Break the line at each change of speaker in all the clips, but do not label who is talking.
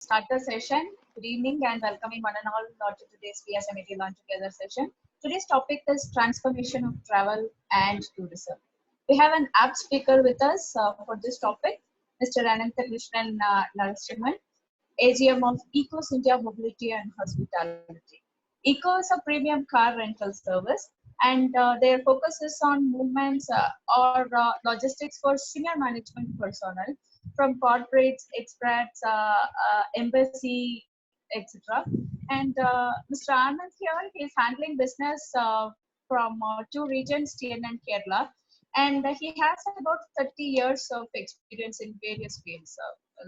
Start the session. Good evening and welcoming one and all to today's PSMET Learn Together session. Today's topic is transformation of travel and tourism. We have an apt speaker with us for this topic, Mr. Ananthakrishnan Narasimhan, AGM of Ecos India Mobility and Hospitality. Eco is a premium car rental service, and their focus is on movements or logistics for senior management personnel from corporates, expats, embassy, etc. And Mr. Anand here, he is handling business from two regions, TN and Kerala, and he has about 30 years of experience in various fields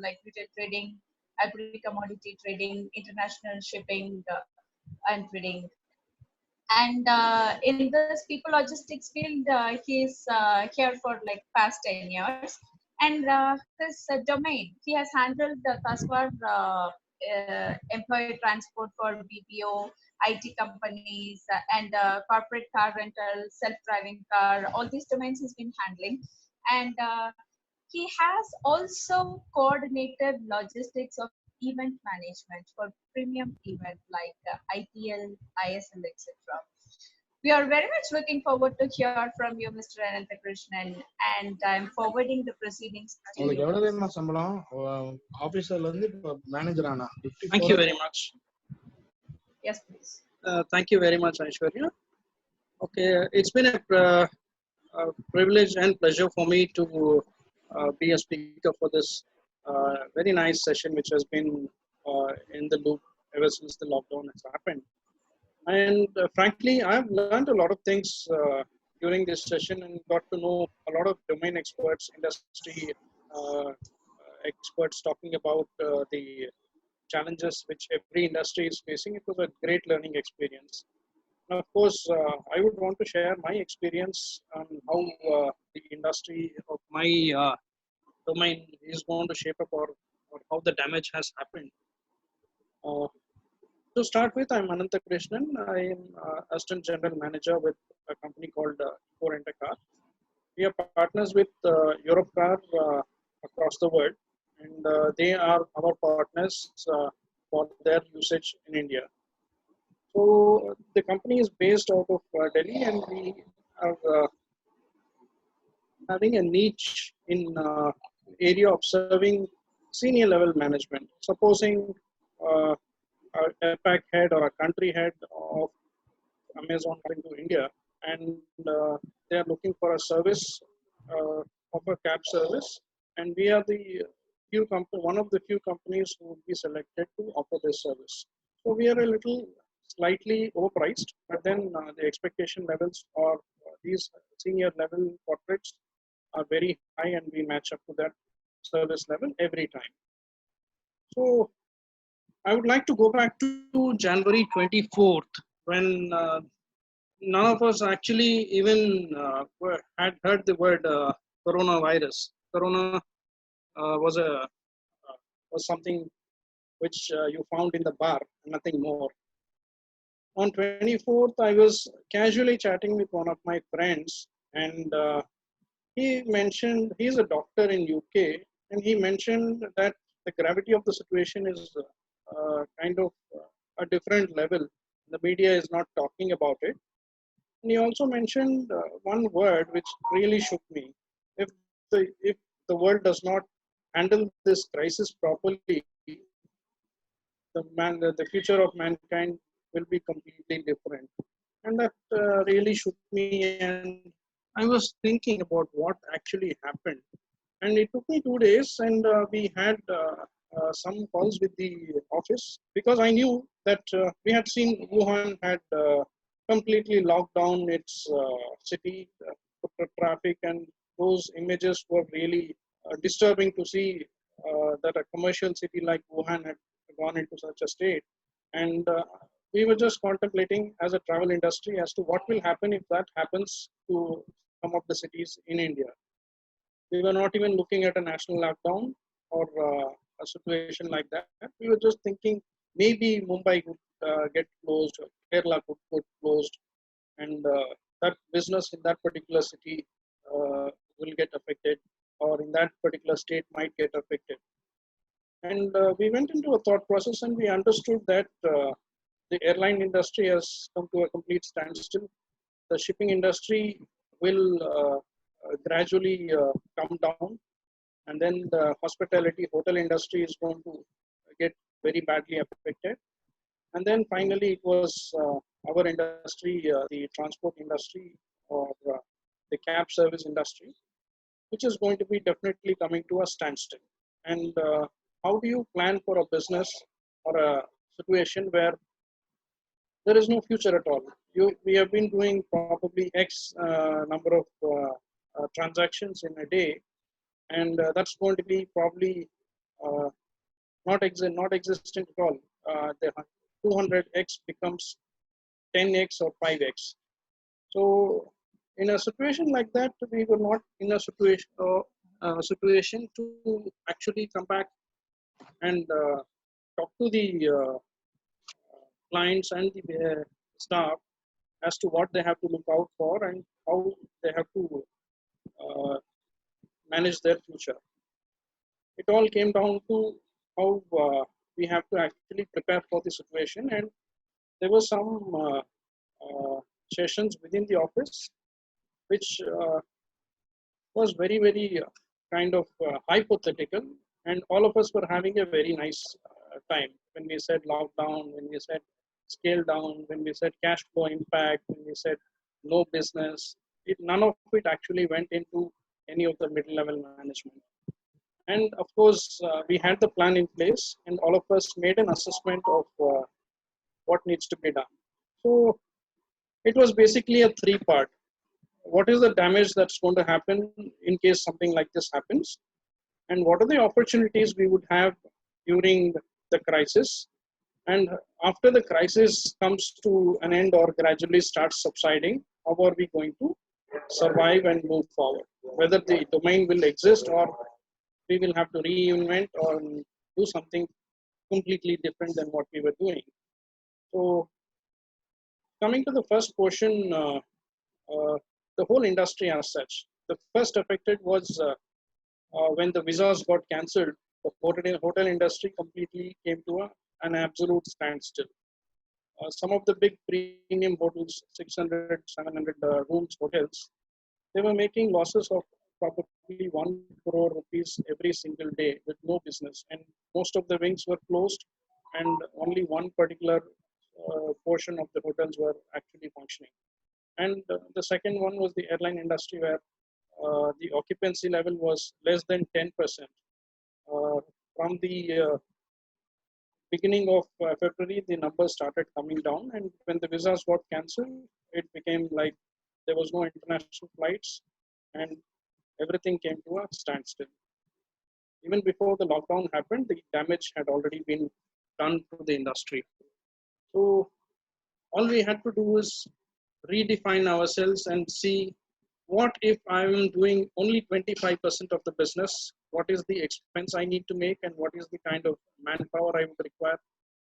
like retail trading, agri commodity trading, international shipping, and trading. And in this people logistics field, he's here for like past 10 years. And this domain, he has handled the thus far employee transport for BPO, IT companies, and corporate car rental, self-driving car. All these domains he's been handling. And he has also coordinated logistics of event management for premium event like IPL, ISL, etc. We are very much looking forward to hear from you, Mr. Ananthakrishnan, and I'm forwarding the proceedings to
உங்களுக்கு
you.
எவ்வளவு தெரியுமா சம்பளம் ஆபீசர்ல இருந்து இப்ப manager ஆனா
Thank you very much.
Yes, please.
Thank you very much, Aishwarya. Okay, it's been a privilege and pleasure for me to be a speaker for this very nice session, which has been in the loop ever since the lockdown has happened. And frankly, I've learned a lot of things during this session and got to know a lot of domain experts, industry experts talking about the challenges which every industry is facing. It was a great learning experience. And of course, I would want to share my experience on how the industry of my domain is going to shape up, or how the damage has happened. To start with, I'm Ananthakrishnan. I am Assistant General Manager with a company called Car. We are partners with Europcar across the world, and they are our partners for their usage in India. So the company is based out of Delhi, and we are having a niche in area of serving senior level management. Supposing a pack head or a country head of Amazon coming to India, and they are looking for a service of a cab service, and we are the one of the few companies who will be selected to offer this service. So we are a little slightly overpriced, but then the expectation levels for these senior level corporates are very high, and we match up to that service level every time. So I would like to go back to January 24th, when none of us actually even had heard the word coronavirus. Corona was something which you found in the bar, nothing more. On 24th, I was casually chatting with one of my friends, and he mentioned he's a doctor in UK, and he mentioned that the gravity of the situation is kind of a different level. The media is not talking about it. And he also mentioned one word which really shook me. If the world does not handle this crisis properly, the future of mankind will be completely different. And that really shook me, and I was thinking about what actually happened. And it took me 2 days, and we had some calls with the office, because I knew that we had seen Wuhan had completely locked down its city for traffic, and those images were really disturbing to see that a commercial city like Wuhan had gone into such a state. And we were just contemplating as a travel industry as to what will happen if that happens to some of the cities in India. We were not even looking at a national lockdown or a situation like that. We were just thinking maybe Mumbai could get closed, or Kerala could get closed, and that business in that particular city will get affected, or in that particular state might get affected. And we went into a thought process and we understood that the airline industry has come to a complete standstill. The shipping industry will gradually come down, and then the hospitality hotel industry is going to get very badly affected. And then finally, it was our industry, the transport industry, or the cab service industry, which is going to be definitely coming to a standstill. And how do you plan for a business or a situation where there is no future at all? We have been doing probably X number of transactions in a day, and that's going to be probably uh, not existent at all. The 200x becomes 10x or 5x. So in a situation like that, we were not in a situation to actually come back and talk to the clients and the staff as to what they have to look out for and how they have to uh, manage their future. It all came down to how we have to actually prepare for the situation, and there were some sessions within the office which was very, very kind of hypothetical, and all of us were having a very nice time when we said lockdown, when we said scale down, when we said cash flow impact, when we said no business. None of it actually went into any of the middle level management. And of course, we had the plan in place, and all of us made an assessment of what needs to be done. So it was basically a three-part. What is the damage that's going to happen in case something like this happens? And what are the opportunities we would have during the crisis? And after the crisis comes to an end or gradually starts subsiding, how are we going to survive and move forward? Whether the domain will exist or we will have to reinvent or do something completely different than what we were doing. So coming to the first portion, the whole industry as such, the first affected was when the visas got cancelled, the hotel industry completely came to an absolute standstill. Some of the big premium hotels, 600, 700 rooms hotels, they were making losses of probably 1 crore rupees every single day with no business. And most of the wings were closed, and only one particular portion of the hotels were actually functioning. And the second one was the airline industry, where the occupancy level was less than 10%. From the beginning of February, the numbers started coming down, and when the visas got cancelled, it became like there was no international flights, and everything came to a standstill. Even before the lockdown happened, the damage had already been done to the industry. So all we had to do is redefine ourselves and see, what if I'm doing only 25% of the business? What is the expense I need to make, and what is the kind of manpower I would require?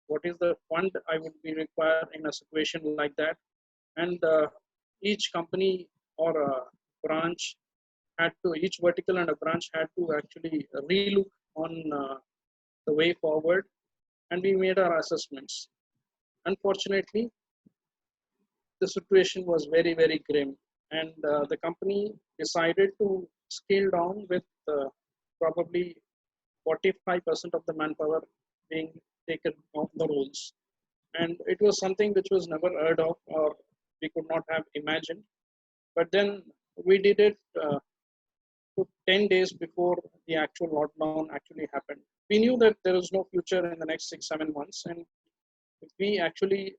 What is the fund I would be required in a situation like that? And each company or a branch had to, each vertical and a branch had to actually relook on the way forward, and we made our assessments. Unfortunately, the situation was very, very grim, and the company decided to scale down with probably 45% of the manpower being taken off the rolls. And it was something which was never heard of or we could not have imagined. But then we did it 10 days before the actual lockdown actually happened. We knew that there was no future in the next 6-7 months, and if we actually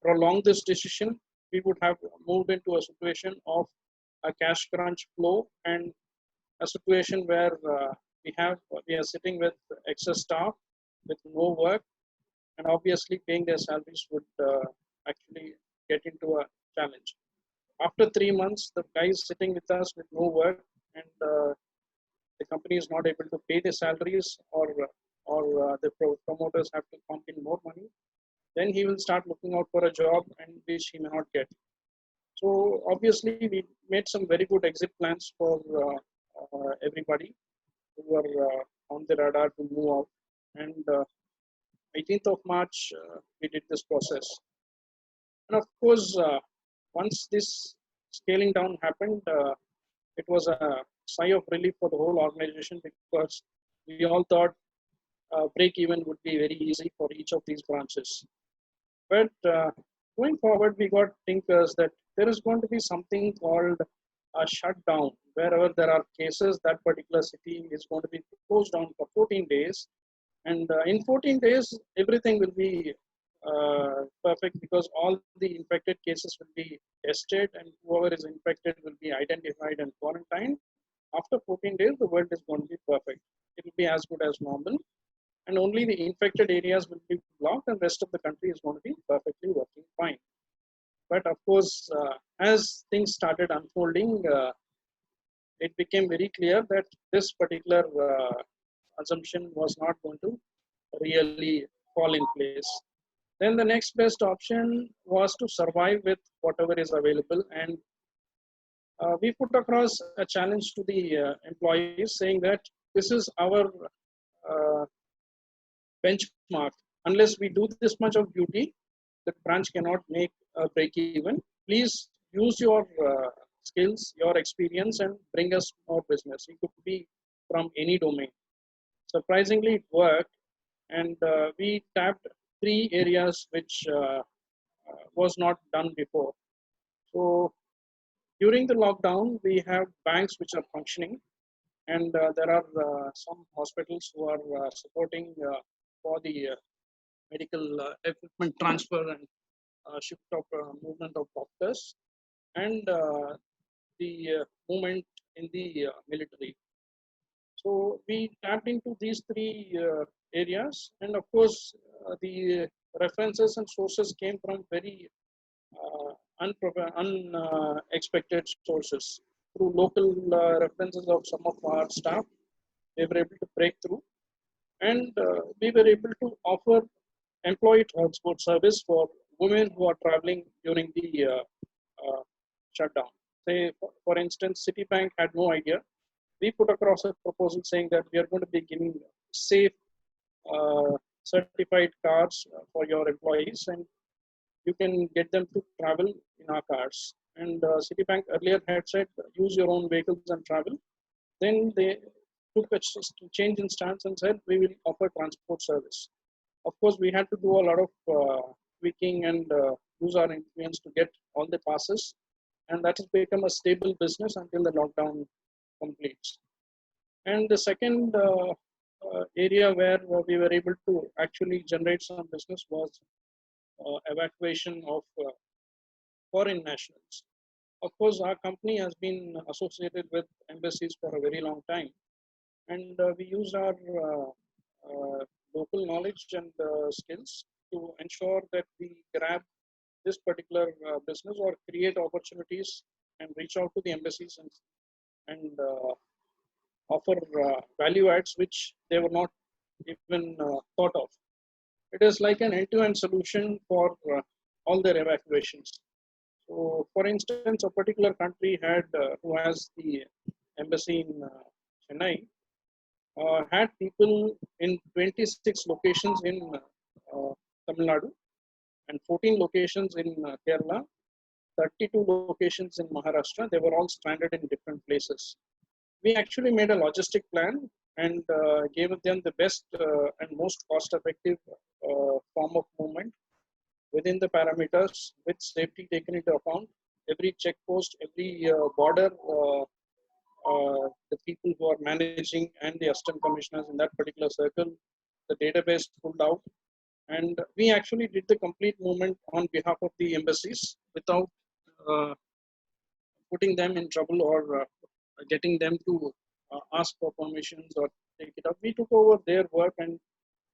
prolong this decision, we would have moved into a situation of a cash crunch flow and a situation where we are sitting with excess staff with no work, and obviously paying their salaries would actually get into a challenge. After 3 months, the guy is sitting with us with no work, and the company is not able to pay the salaries, or the promoters have to pump in more money. Then he will start looking out for a job, and which he may not get. So obviously, we made some very good exit plans for everybody who were on the radar to move out. And 18th of March, we did this process. And of course, once this scaling down happened, it was a sigh of relief for the whole organization, because we all thought break even would be very easy for each of these branches. But going forward, we got thinkers that there is going to be something called a shutdown. Wherever there are cases, that particular city is going to be closed down for 14 days. And in 14 days, everything will be perfect, because all the infected cases will be tested, and whoever is infected will be identified and quarantined. After 14 days, the world is going to be perfect. It will be as good as normal, and only the infected areas will be blocked, and rest of the country is going to be perfectly working fine. But of course, as things started unfolding, it became very clear that this particular assumption was not going to really fall in place. Then the next best option was to survive with whatever is available, and we put across a challenge to the employees, saying that this is our uh, benchmark. Unless we do this much of duty, the branch cannot make a break even. Please use your skills, your experience, and bring us more business. It could be from any domain. Surprisingly, it worked, and we tapped three areas which was not done before. So during the lockdown, we have banks which are functioning, and there are some hospitals who are supporting for the medical equipment transfer and shift of movement of doctors, and the movement in the military. So we tapped into these three areas, and of course, the references and sources came from very unexpected sources. Through local references of some of our staff, they were able to break through, and we were able to offer employee transport service for women who are traveling during the shutdown. Say, for instance, Citibank had no idea. We put across a proposal saying that we are going to be giving safe, certified cars for your employees, and you can get them to travel in our cars. And Citibank earlier had said, use your own vehicles and travel. Then they took a change in stance and said, we will offer transport service. Of course, we had to do a lot of tweaking and use our influence to get all the passes. And that has become a stable business until the lockdown completes. And the second area where we were able to actually generate some business was evacuation of foreign nationals. Of course, our company has been associated with embassies for a very long time, and we use our local knowledge and skills to ensure that we grab this particular business or create opportunities and reach out to the embassies and offer value adds which they were not even thought of. It is like an end-to-end solution for all their evacuations. So, for instance, a particular country had who has the embassy in Chennai had people in 26 locations in Tamil Nadu and 14 locations in Kerala, 32 locations in Maharashtra. They were all stranded in different places. We actually made a logistic plan and gave them the best and most cost-effective form of movement within the parameters with safety taken into account. Every check post, every border, the people who are managing and the assistant commissioners in that particular circle, the database pulled out. And we actually did the complete movement on behalf of the embassies without uh, putting them in trouble or getting them to ask for permissions or take it up. We took over their work and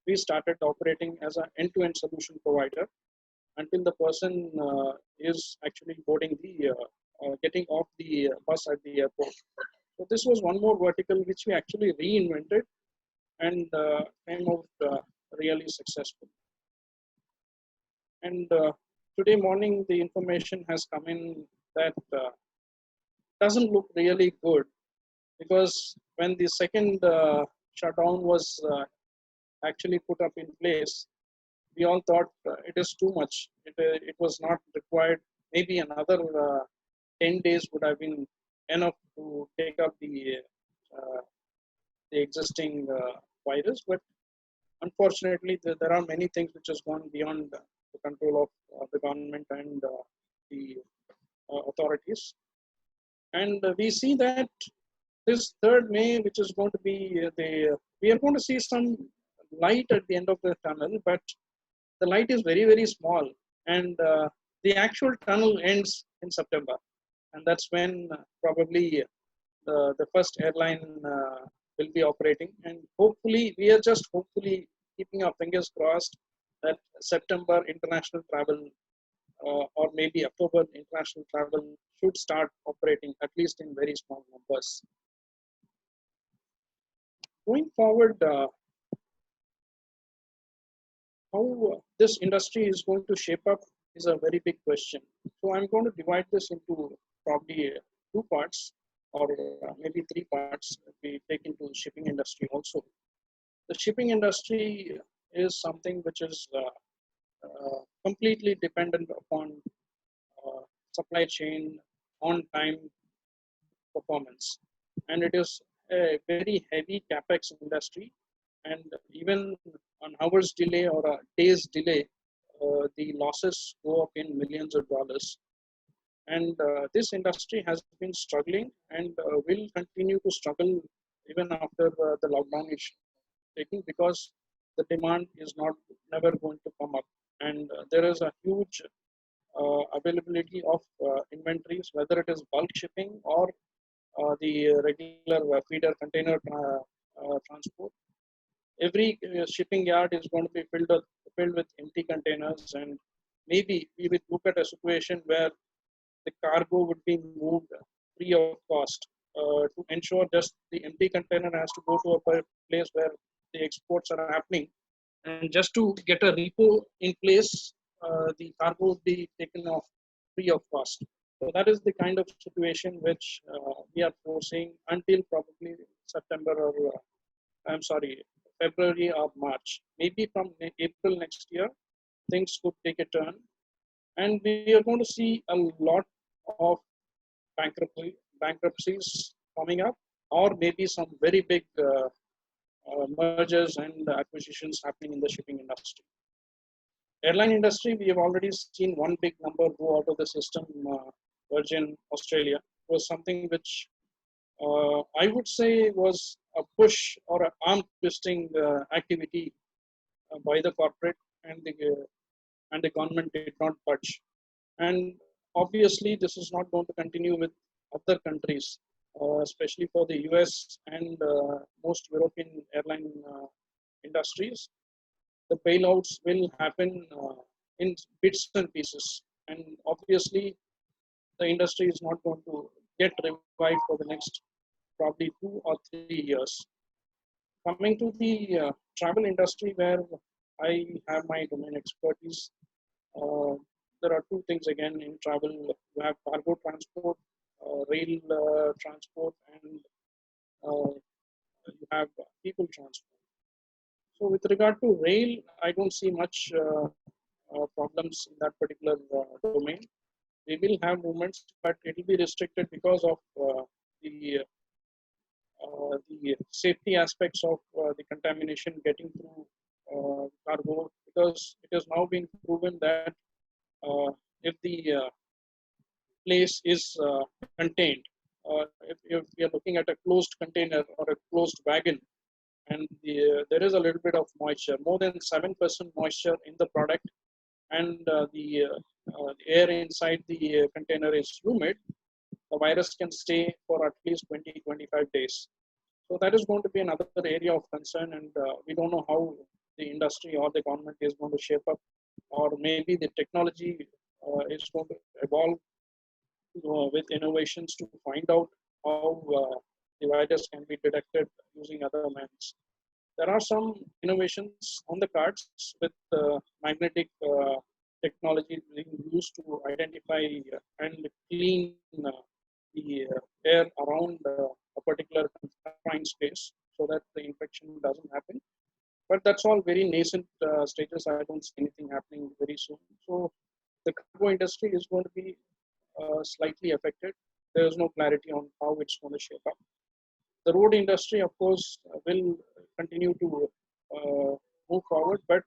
we started operating as an end-to-end solution provider until the person is actually boarding the, getting off the bus at the airport. So this was one more vertical which we actually reinvented and came out really successful. And today morning, the information has come in that doesn't look really good, because when the second shutdown was actually put up in place, we all thought it is too much. It was not required. Maybe another 10 days would have been enough to take up uh, the existing virus. But unfortunately, there are many things which has gone beyond the control of the government and the authorities. And we see that this 3rd May, which is going to be we are going to see some light at the end of the tunnel, but the light is very, very small. And the actual tunnel ends in September. And that's when probably the first airline will be operating. And hopefully, we are just hopefully keeping our fingers crossed that September international travel or maybe October international travel should start operating at least in very small numbers. Going forward, how this industry is going to shape up is a very big question. So I'm going to divide this into probably 2 parts or maybe 3 parts. We take into the shipping industry also. The shipping industry is something which is completely dependent upon supply chain on time performance, and it is a very heavy capex industry. And even an hour's delay or a day's delay, the losses go up in millions of dollars. And this industry has been struggling and will continue to struggle even after the lockdown is taking, because the demand is not never going to come up. And there is a huge availability of inventories, whether it is bulk shipping or the regular feeder container transport. Every shipping yard is going to be filled with empty containers, and maybe we would look at a situation where the cargo would be moved free of cost to ensure just the empty container has to go to a place where the exports are happening, and just to get a repo in place, the cargo would be taken off free of cost. So that is the kind of situation which we are foreseeing until probably September or I'm sorry, February or March. Maybe from April next year, things could take a turn, and we are going to see a lot of bankruptcies coming up, or maybe some very big mergers and acquisitions happening in the shipping industry. Airline industry, we have already seen one big number go out of the system, Virgin Australia. Was something which I would say was a push or an arm twisting activity by the corporate, and the government did not budge. And obviously, this is not going to continue with other countries, especially for the US and most European airline industries. The bailouts will happen in bits and pieces. And obviously, the industry is not going to get revived for the next probably 2 or 3 years. Coming to the travel industry, where I have my domain expertise, uh, there are two things again in travel. You have cargo transport, rail transport, and you have people transport. So with regard to rail, I don't see much problems in that particular domain. We will have movements, but it will be restricted because of the the safety aspects of the contamination getting through cargo, because it has now been proven that if the place is contained, if we are looking at a closed container or a closed wagon, and there is a little bit of moisture, more than 7% moisture in the product, and the air inside the container is humid, the virus can stay for at least 20-25 days. So that is going to be another area of concern, and we don't know how the industry or the government is going to shape up, or maybe the technology is going to evolve with innovations to find out how the virus can be detected using other methods. There are some innovations on the cards with magnetic technology being used to identify and clean the air around a particular confined space so that the infection doesn't happen. but that's all very nascent stages. I don't see anything happening very soon. So the cargo industry is going to be slightly affected. There is no clarity on how it's going to shape up. The road industry, of course, will continue to move forward, but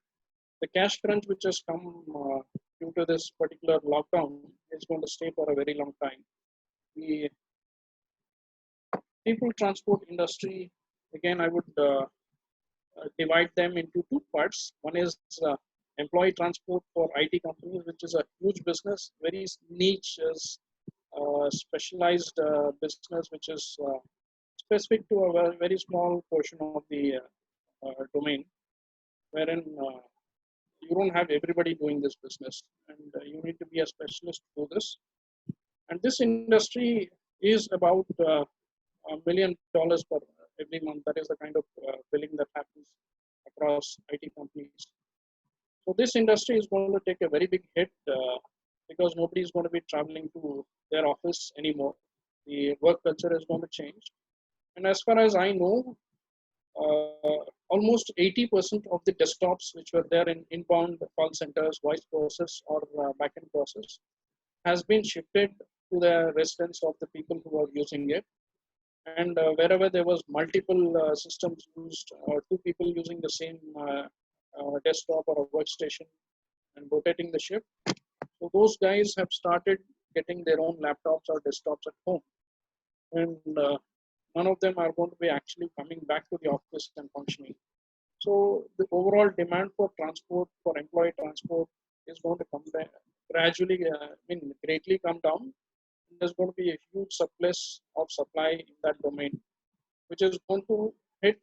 the cash crunch which has come due to this particular lockdown is going to stay for a very long time. The people transport industry, again, I would divide them into two parts. One is employee transport for IT companies, which is a huge business, very niche, specialized business, which is specific to a very small portion of the domain, wherein you don't have everybody doing this business, and you need to be a specialist to do this. And this industry is about $1 million per every month. That is the kind of billing that happens across IT companies. So this industry is going to take a very big hit because nobody is going to be traveling to their office anymore. The work culture is going to change. And as far as I know, almost 80% of the desktops which were there in inbound call centers, voice process or backend process has been shifted to the residence of the people who are using it. And wherever there was multiple systems used or two people using the same desktop or a workstation and rotating the shift, so those guys have started getting their own laptops or desktops at home. And none of them are going to be actually coming back to the office and functioning. So the overall demand for transport, for employee transport, is going to come down gradually, greatly come down. There's going to be a huge surplus of supply in that domain, which is going to hit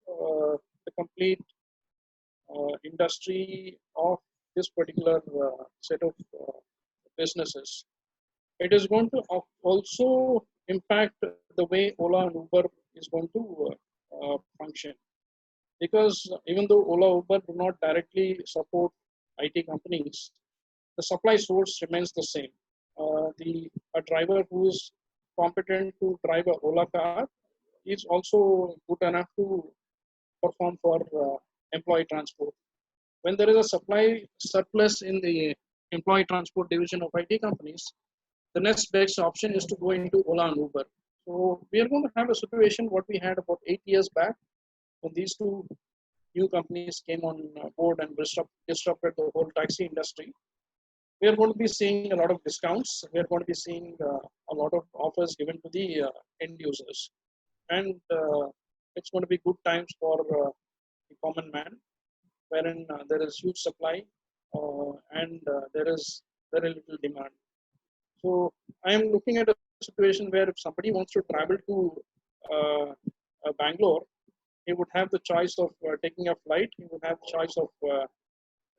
the complete industry of this particular set of businesses. It is going to also impact the way Ola and Uber is going to function. Because even though Ola Uber do not directly support IT companies, the supply source remains the same. A driver who is competent to drive a Ola car is also good enough to perform for employee transport. When there is a supply surplus in the employee transport division of IT companies, the next best option is to go into Ola and Uber. So we are going to have a situation what we had about 8 years back when these two new companies came on board and disrupted the whole taxi industry. We are going to be seeing a lot of discounts. We are going to be seeing a lot of offers given to the end users. And it's going to be good times for the common man, wherein there is huge supply and there is very little demand. So I am looking at a situation where if somebody wants to travel to Bangalore, he would have the choice of taking a flight, he would have the choice of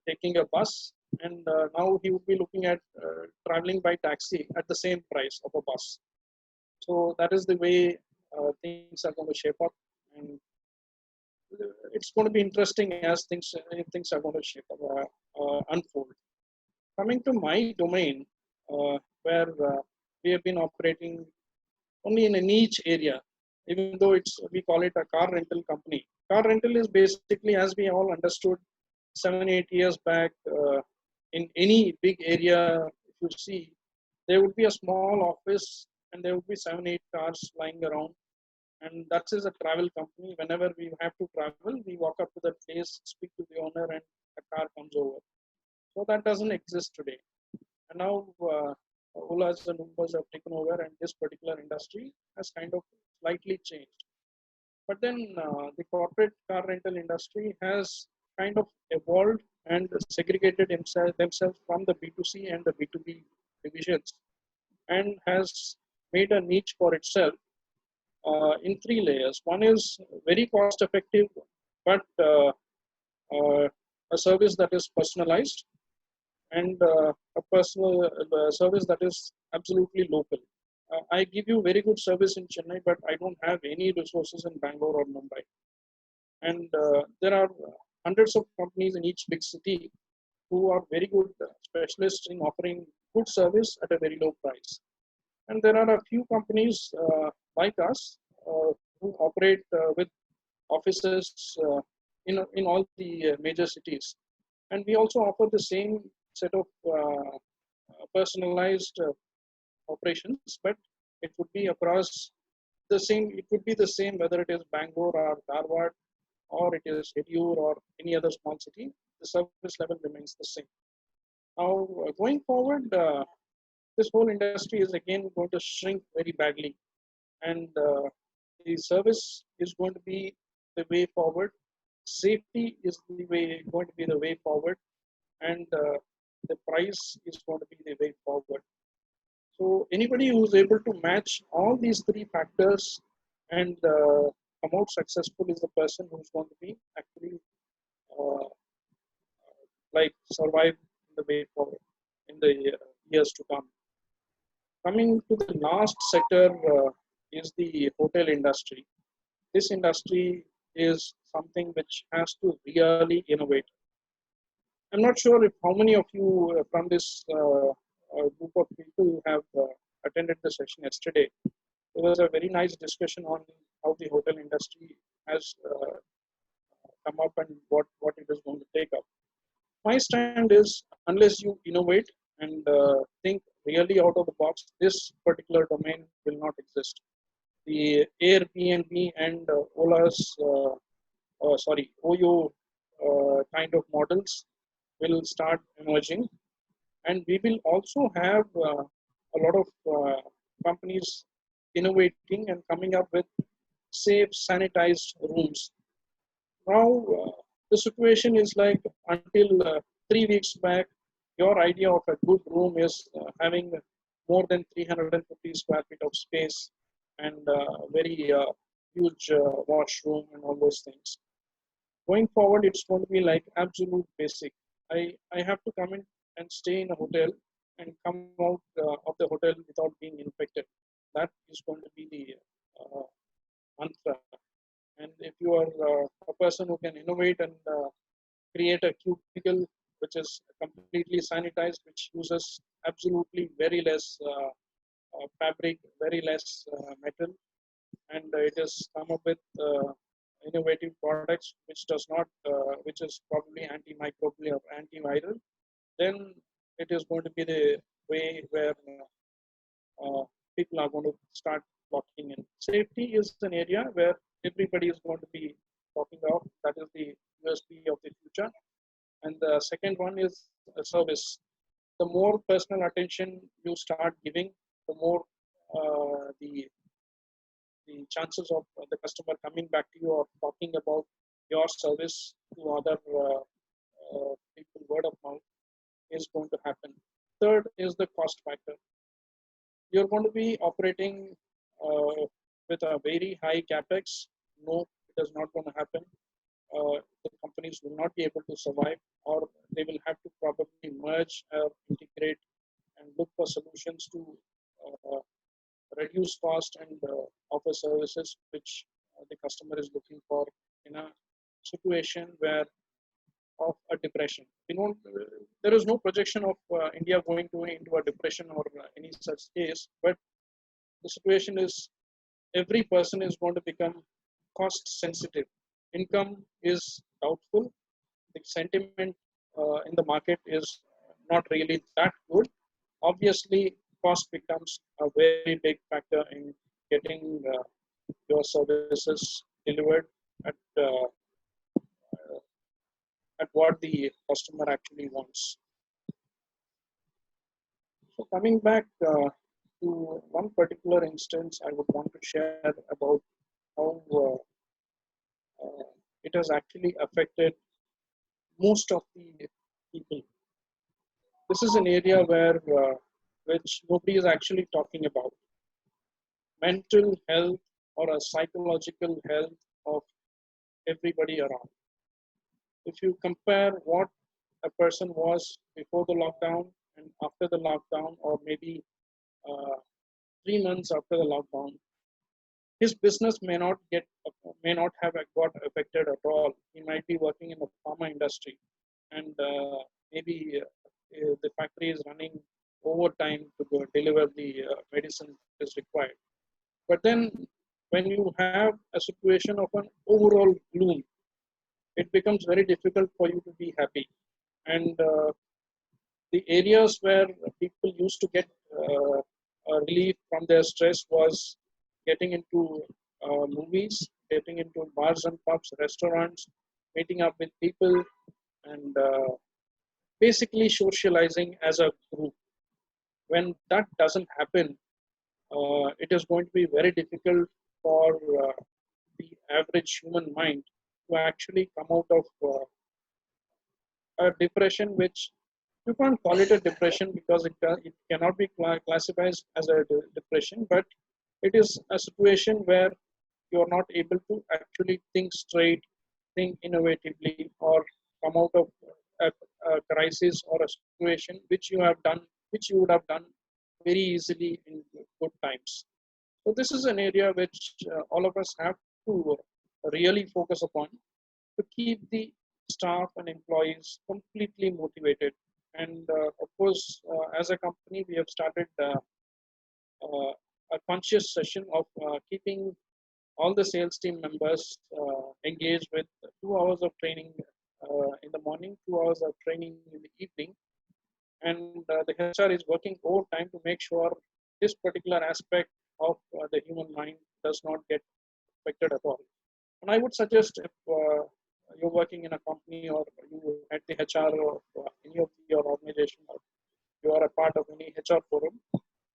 taking a bus, and now he would be looking at traveling by taxi at the same price of a bus. So that is the way things are going to shape up, and it's going to be interesting as things are going to shape up, unfold. Coming to my domain, where we have been operating only in a niche area, even though we call it a car rental company. Car rental is basically, as we all understood 7-8 years back, in any big area, if you see, there would be a small office and there would be 7-8 cars lying around. And that is a travel company. Whenever we have to travel, we walk up to the place, speak to the owner, and a car comes over. So that doesn't exist today. And now Ola's and Ubers have taken over, and this particular industry has kind of slightly changed. But then the corporate car rental industry has kind of evolved and segregated themselves from the B2C and the B2B divisions, and has made a niche for itself in 3 layers. One is very cost effective, but a service that is personalized, and a personal service that is absolutely local. I give you very good service in Chennai, but I don't have any resources in Bangalore or Mumbai. And there are hundreds of companies in each big city who are very good specialists in offering good service at a very low price. And there are a few companies like us who operate with offices in all the major cities. And we also offer the same set of personalized operations, but it would be across the same. It would be the same whether it is Bangalore or Dharwad, or it is Hidyur or any other small city. The service level remains the same. Now, going forward, this whole industry is again going to shrink very badly, and the service is going to be the way forward. Safety is the way going to be the way forward, and the price is going to be the way forward. So anybody who's able to match all these three factors and come out successful is the person who's going to be actually uh, like survive in the way forward in the years to come. Coming to the last sector is the hotel industry. This industry is something which has to really innovate. I'm not sure if how many of you from this group of people have attended the session yesterday. There was a very nice discussion on how the hotel industry has come up and what it is going to take up. My stand is unless you innovate and think really out of the box, this particular domain will not exist. The Airbnb and Ola's, OYO kind of models will start emerging, and we will also have a lot of companies innovating and coming up with safe, sanitized rooms. Now, the situation is like until 3 weeks back, your idea of a good room is having more than 350 square feet of space and very huge washroom and all those things. Going forward, it's going to be like absolute basic. I have to come in and stay in a hotel and come out of the hotel without being infected. That is going to be the mantra. And if you are a person who can innovate and create a cubicle which is completely sanitized, which uses absolutely very less fabric, very less metal, and it has come up with innovative products which does not, which is probably antimicrobial or antiviral, then it is going to be the way where people are going to start locking in. Safety is an area where everybody is going to be talking of. That is the USP of the future. And the second one is service. The more personal attention you start giving, the more the chances of the customer coming back to you or talking about your service to other people, word of mouth, is going to happen. Third is the cost factor. You're going to be operating with a very high capex. No, it is not going to happen. The companies will not be able to survive, or they will have to probably merge or integrate and look for solutions to uh, reduce cost and offer services which the customer is looking for in a situation where of a depression. We don't, there is no projection of India going into a depression or any such case, but the situation is every person is going to become cost sensitive. Income is doubtful. The sentiment in the market is not really that good. Obviously, cost becomes a very big factor in getting your services delivered at at what the customer actually wants. So coming back to one particular instance, I would want to share about how it has actually affected most of the people. This is an area where which nobody is actually talking about. Mental health or a psychological health of everybody around. If you compare what a person was before the lockdown and after the lockdown, or maybe uh, 3 months after the lockdown, his business may not have got affected at all. He might be working in the pharma industry, and maybe the factory is running overtime to deliver the medicine that is required. But then, when you have a situation of an overall gloom, it becomes very difficult for you to be happy. And the areas where people used to get relief from their stress was getting into movies, getting into bars and pubs, restaurants, meeting up with people, and basically socializing as a group. When that doesn't happen, it is going to be very difficult for the average human mind to actually come out of a depression, which you can't call it a depression because it cannot be classified as a depression, but it is a situation where you are not able to actually think straight, think innovatively, or come out of a, a crisis or a situation which you would have done very easily in good times. So this is an area which all of us have to really focus upon to keep the staff and employees completely motivated. And of course, as a company, we have started uh, a conscious session of keeping all the sales team members engaged with 2 hours of training in the morning, 2 hours of training in the evening, and the HR is working overtime to make sure this particular aspect of the human mind does not get affected at all. And I would suggest if you're working in a company or you at the HR of any of your organization or you are a part of any HR forum,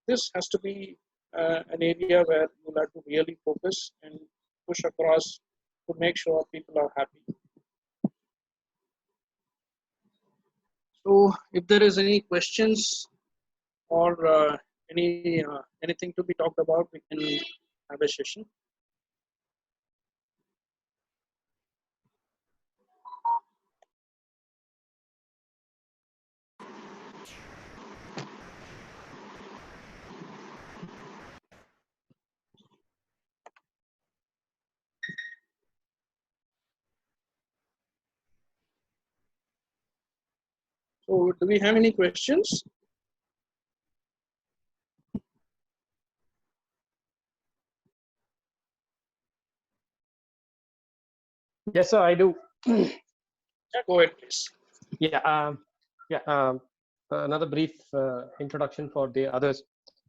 this has to be an area where you'll have to really focus and push across to make sure people are happy. So if there is any questions or anything to be talked about, we can have a session. So do we have any questions?
Yes, sir, I do.
Yeah, go ahead, please.
Yeah, another brief introduction for the others.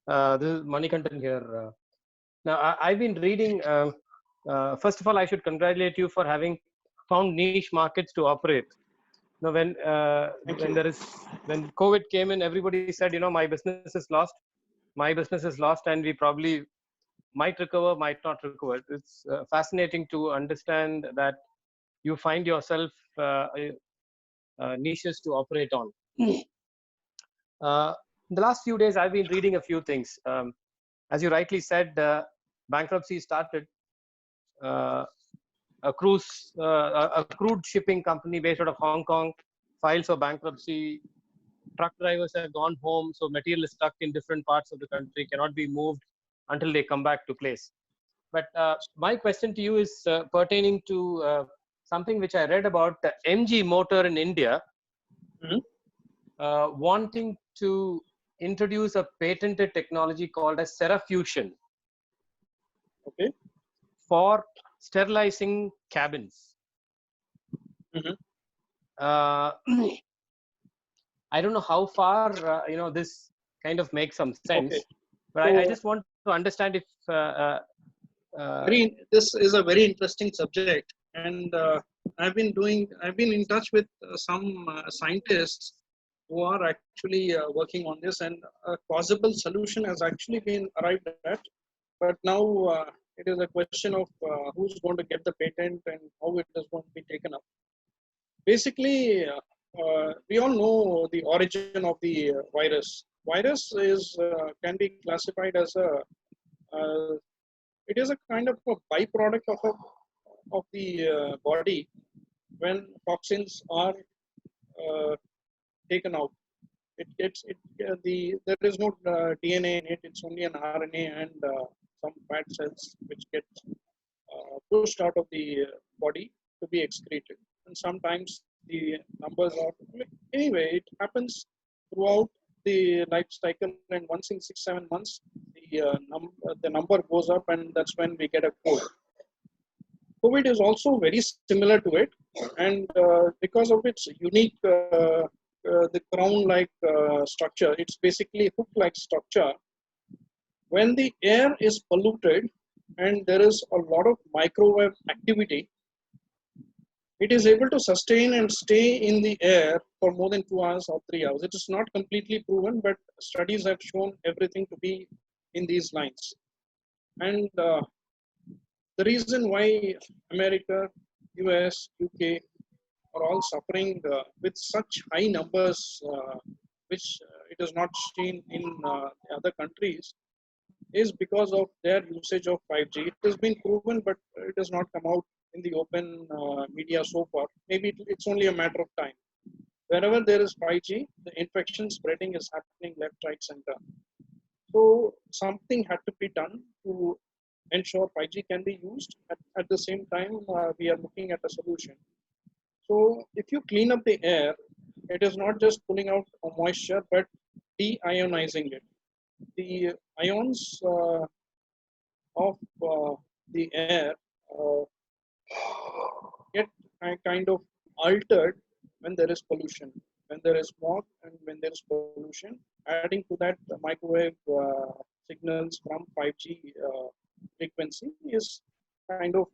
This is Manikantan here. Now, I've been reading. First of all, I should congratulate you for having found niche markets to operate. Now, when COVID came in, everybody said, my business is lost. My business is lost, and we probably might recover, might not recover. It's fascinating to understand that you find yourself niches to operate on. In the last few days, I've been reading a few things. As you rightly said, bankruptcy started. A crude shipping company based out of Hong Kong files for bankruptcy. Truck drivers have gone home, so material is stuck in different parts of the country, cannot be moved until they come back to place. But my question to you is pertaining to something which I read about MG Motor in India. Wanting to introduce a patented technology called as Serafusion.
Okay.
For sterilizing cabins. I don't know how far this kind of makes some sense,
okay.
but
So,
I just want to understand if
this is a very interesting subject, and I've been in touch with some scientists who are actually working on this, and a possible solution has actually been arrived at. But now it is a question of who's going to get the patent and how it is going to be taken up. Basically, we all know the origin of the virus. Virus can be classified as it is a kind of a byproduct of the body when toxins are taken out. There is no DNA in it. It's only an RNA and some fat cells which get pushed out of the body to be excreted. And sometimes the numbers are anyway. It happens throughout the life cycle, and once in 6-7 months, the number goes up, and that's when we get a cold. COVID is also very similar to it, and because of its unique the crown-like structure, it's basically a hook-like structure. When the air is polluted and there is a lot of microwave activity, it is able to sustain and stay in the air for more than 2 hours or 3 hours. It is not completely proven, but studies have shown everything to be in these lines. And the reason why America, US, UK are all suffering with such high numbers, which it is not seen in other countries, is because of their usage of 5G. It has been proven, but it has not come out in the open media so far. Maybe it's only a matter of time. Wherever there is 5G, the infection spreading is happening left, right, center. So something had to be done to ensure 5G can be used. At the same time, we are looking at a solution. So if you clean up the air, it is not just pulling out moisture, but deionizing it. The ions of the air get kind of altered when there is pollution, when there is smog, and when there is pollution. Adding to that, the microwave signals from 5G frequency is kind of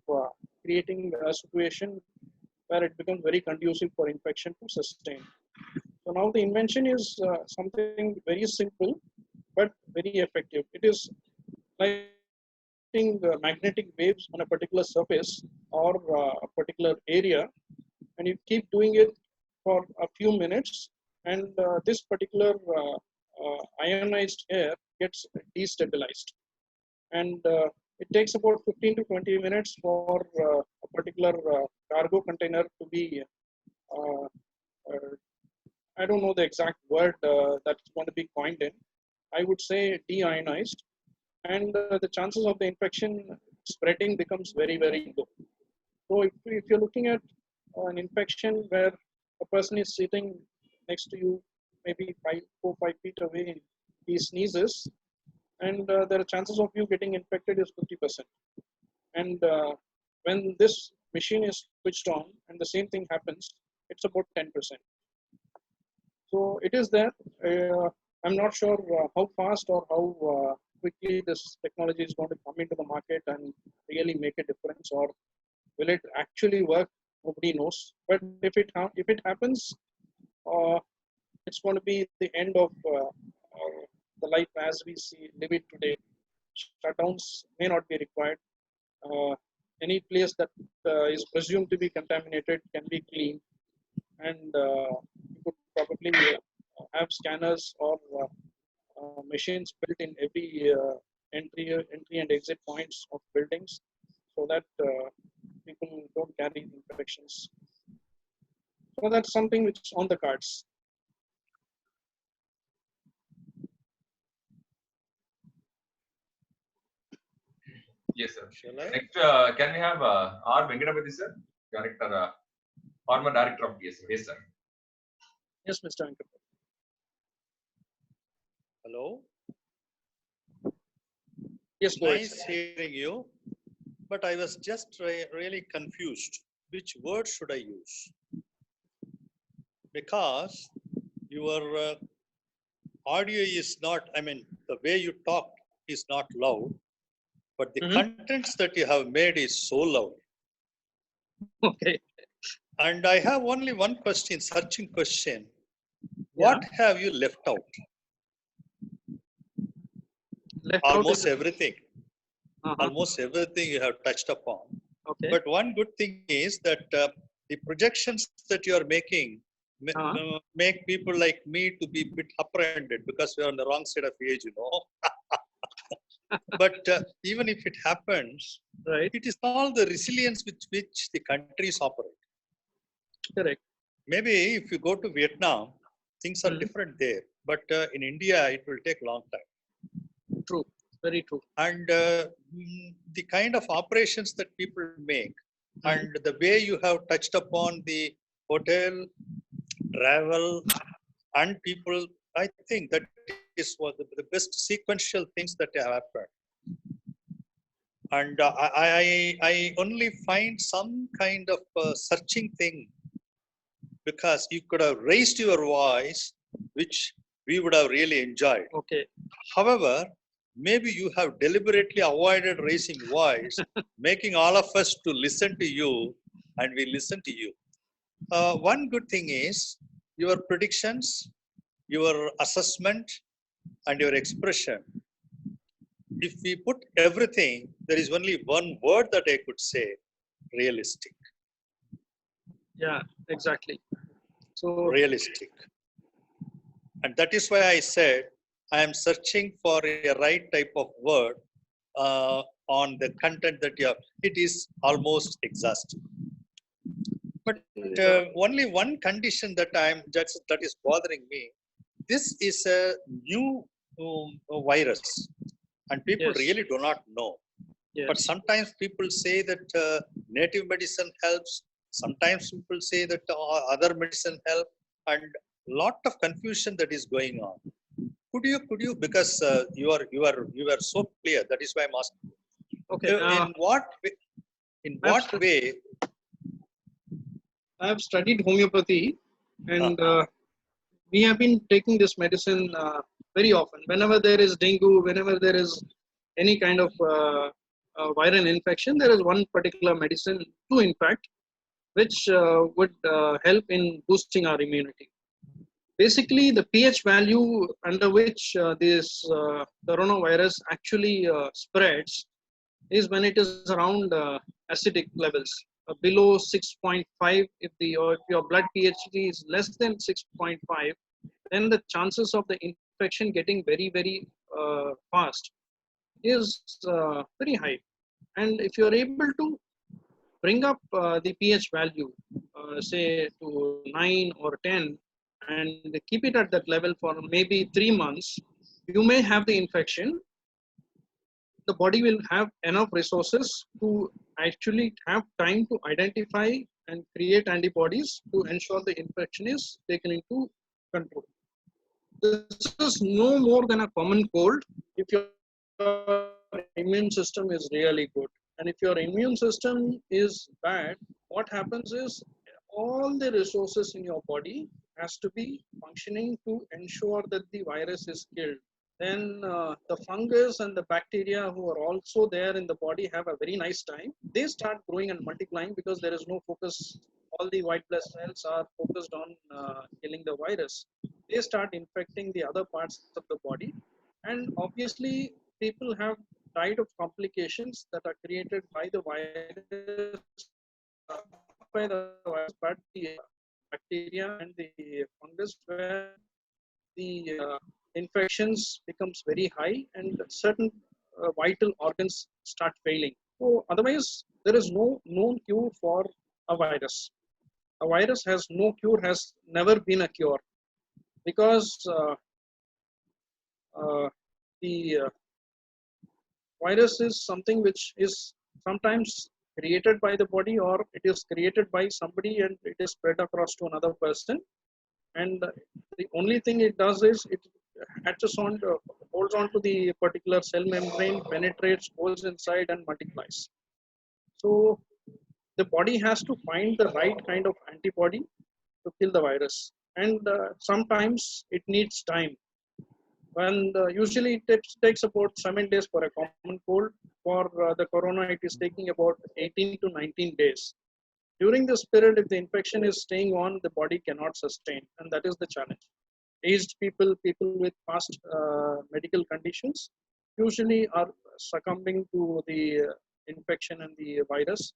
creating a situation where it becomes very conducive for infection to sustain. So now the invention is something very simple but very effective. It is like magnetic waves on a particular surface or a particular area, and you keep doing it for a few minutes, and this particular ionized air gets destabilized, and it takes about 15 to 20 minutes for a particular cargo container to be uh, uh, I don't know the exact word that's going to be coined in. I would say deionized, and the chances of the infection spreading becomes very, very low. So if you're looking at an infection where a person is sitting next to you, maybe 4 or 5 feet away, he sneezes, and there are chances of you getting infected is 50%. And when this machine is switched on and the same thing happens, it's about 10%. So it is there. I'm not sure how fast or how quickly this technology is going to come into the market and really make a difference, or will it actually work? Nobody knows. But if it happens, uh, it's going to be the end of the life as we live it today. Shutdowns may not be required. Uh, any place that is presumed to be contaminated can be cleaned, and you could probably have scanners or machines built in every entry and exit points of buildings, so that people don't carry infections. So that's something which is on the cards.
Yes, sir.
Shall I?
Next, can we have R. Venkatapati, sir, director, former director of DSM? Yes, sir.
Yes, Mr. Ankar.
Hello.
Yes, go ahead,
Nice
sir.
hearing you, but I was just really confused. Which word should I use? Because your audio is not, I mean, the way you talk is not loud, but the contents that you have made is so loud.
Okay.
And I have only one question, searching question. What have you left out? Almost everything. Almost everything you have touched upon.
Okay.
But one good thing is that the projections that you are making make people like me to be a bit apprehended because we are on the wrong side of age, you know. But even if it happens,
Right.
it is all the resilience with which the countries operate.
Correct.
Maybe if you go to Vietnam, things are different there. But in India, it will take a long time.
True. Very true.
And the kind of operations that people make and the way you have touched upon the hotel, travel, and people, I think that is one of the best sequential things that have happened. And I only find some kind of searching thing, because you could have raised your voice, which we would have really enjoyed.
Okay.
However, maybe you have deliberately avoided raising voice, making all of us to listen to you, and we listen to you. One good thing is your predictions, your assessment, and your expression. If we put everything, there is only one word that I could say: realistic.
Yeah, exactly. So
Realistic. And that is why I said I am searching for a right type of word on the content that you have. It is almost exhausting. But only one condition that is bothering me. This is a new virus, and people
yes,
really do not know. But
yes,
sometimes people say that native medicine helps. Sometimes people say that other medicine help, and lot of confusion that is going on. Could you, because you are so clear. That is why I'm asking.
okay.
In
I've
what
stu-
way?
I've studied homeopathy, and
Uh-huh.
we have been taking this medicine very often. Whenever there is dengue, whenever there is any kind of viral infection, there is one particular medicine, two in fact, which would help in boosting our immunity. Basically, the pH value under which this coronavirus actually spreads is when it is around acidic levels. Below 6.5, if your blood pH is less than 6.5, then the chances of the infection getting very fast is very high. And if you are able to bring up the pH value, say to 9 or 10, and keep it at that level for maybe 3 months, you may have the infection. The body will have enough resources to actually have time to identify and create antibodies to ensure the infection is taken into control. This is no more than a common cold if your immune system is really good. And if your immune system is bad, what happens is all the resources in your body has to be functioning to ensure that the virus is killed. Then the fungus and the bacteria who are also there in the body have a very nice time. They start growing and multiplying because there is no focus. All the white blood cells are focused on killing the virus. They start infecting the other parts of the body, and obviously people have died of complications that are created by the virus, by the virus, but the bacteria and the fungus, where the infections becomes very high and certain vital organs start failing. So otherwise, there is no known cure for a virus. A virus has no cure, has never been a cure, because uh, the virus is something which is sometimes created by the body, or it is created by somebody and it is spread across to another person. And the only thing it does is it hatches on, holds on to the particular cell membrane, penetrates, goes inside and multiplies. So the body has to find the right kind of antibody to kill the virus, and sometimes it needs time. And usually takes about 7 days for a common cold. For the corona, it is taking about 18 to 19 days. During this period, if the infection is staying on, the body cannot sustain, and that is the challenge. Aged people, people with past medical conditions, usually are succumbing to the infection and the virus,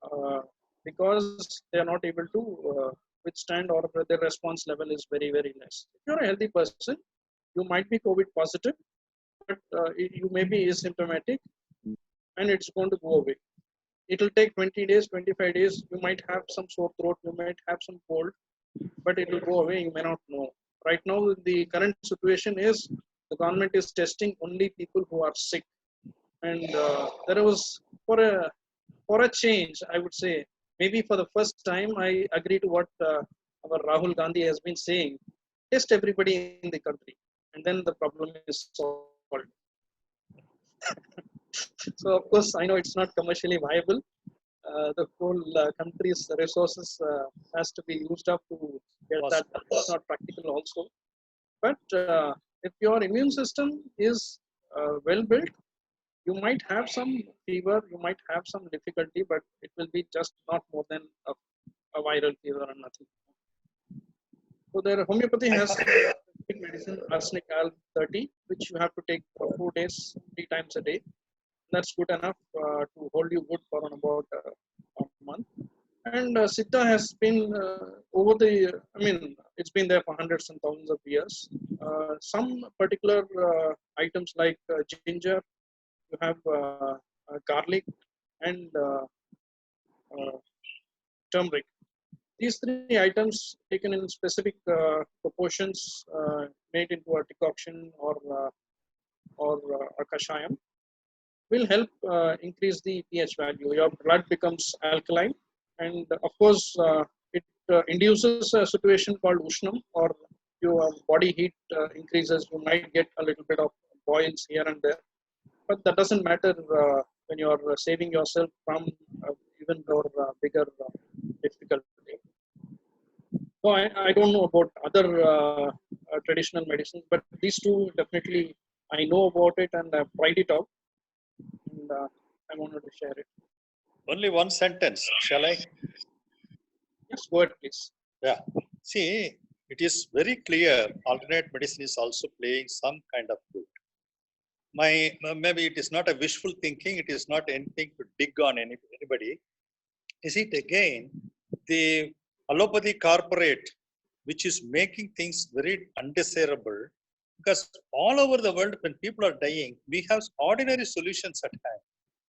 uh, because they are not able to withstand, or their response level is very less. If you're a healthy person, you might be COVID positive, but you may be asymptomatic, and it's going to go away. It will take 20 days, 25 days. You might have some sore throat, you might have some cold, but it will go away. You may not know. Right now, the current situation is the government is testing only people who are sick, and there was for a change, I would say, maybe for the first time, I agree to what our Rahul Gandhi has been saying: test everybody in the country, and then the problem is solved. So of course, I know it's not commercially viable. The whole country's resources has to be used up to get that. It's not practical also. But if your immune system is well built, you might have some fever, you might have some difficulty, but it will be just not more than a viral fever and nothing. So their homeopathy has specific medicine, arsenic al 30, which you have to take for 4 days, 3 times a day. That's good enough to hold you good for about a month. And Siddha has been over the, I mean, it's been there for hundreds and thousands of years. Some particular items like ginger, you have garlic and turmeric. These 3 items taken in specific proportions, made into a decoction or a kashayam, will help increase the pH value. Your blood becomes alkaline, and of course, it induces a situation called ushnam, or your body heat increases. You might get a little bit of boils here and there, but that doesn't matter when you're saving yourself from even more bigger difficulty. So I don't know about other traditional medicines, but these 2 definitely I know about it and I've tried it out, and I wanted to share it.
Only one sentence, shall I?
Yes, go ahead, please.
Yeah. See, it is very clear alternate medicine is also playing some kind of role. Maybe it is not a wishful thinking, it is not anything to dig on anybody. Is it again the allopathy corporate which is making things very undesirable? Because all over the world, when people are dying, we have ordinary solutions at hand.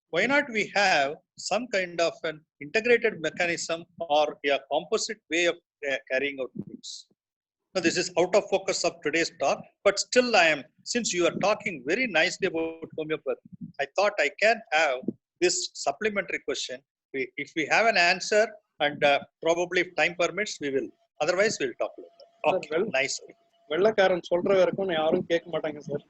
Why not we have some kind of an integrated mechanism or a composite way of carrying out things? Now, this is out of focus of today's talk, but still since you are talking very nicely about homeopathy, I thought I can have this supplementary question. If we have an answer, and probably if time permits, we will. Otherwise, we'll talk later. Okay,
well,
nice.
வெள்ளக்காரன் சொல்ற வரைக்கும் யாரும் கேட்க மாட்டாங்க sir.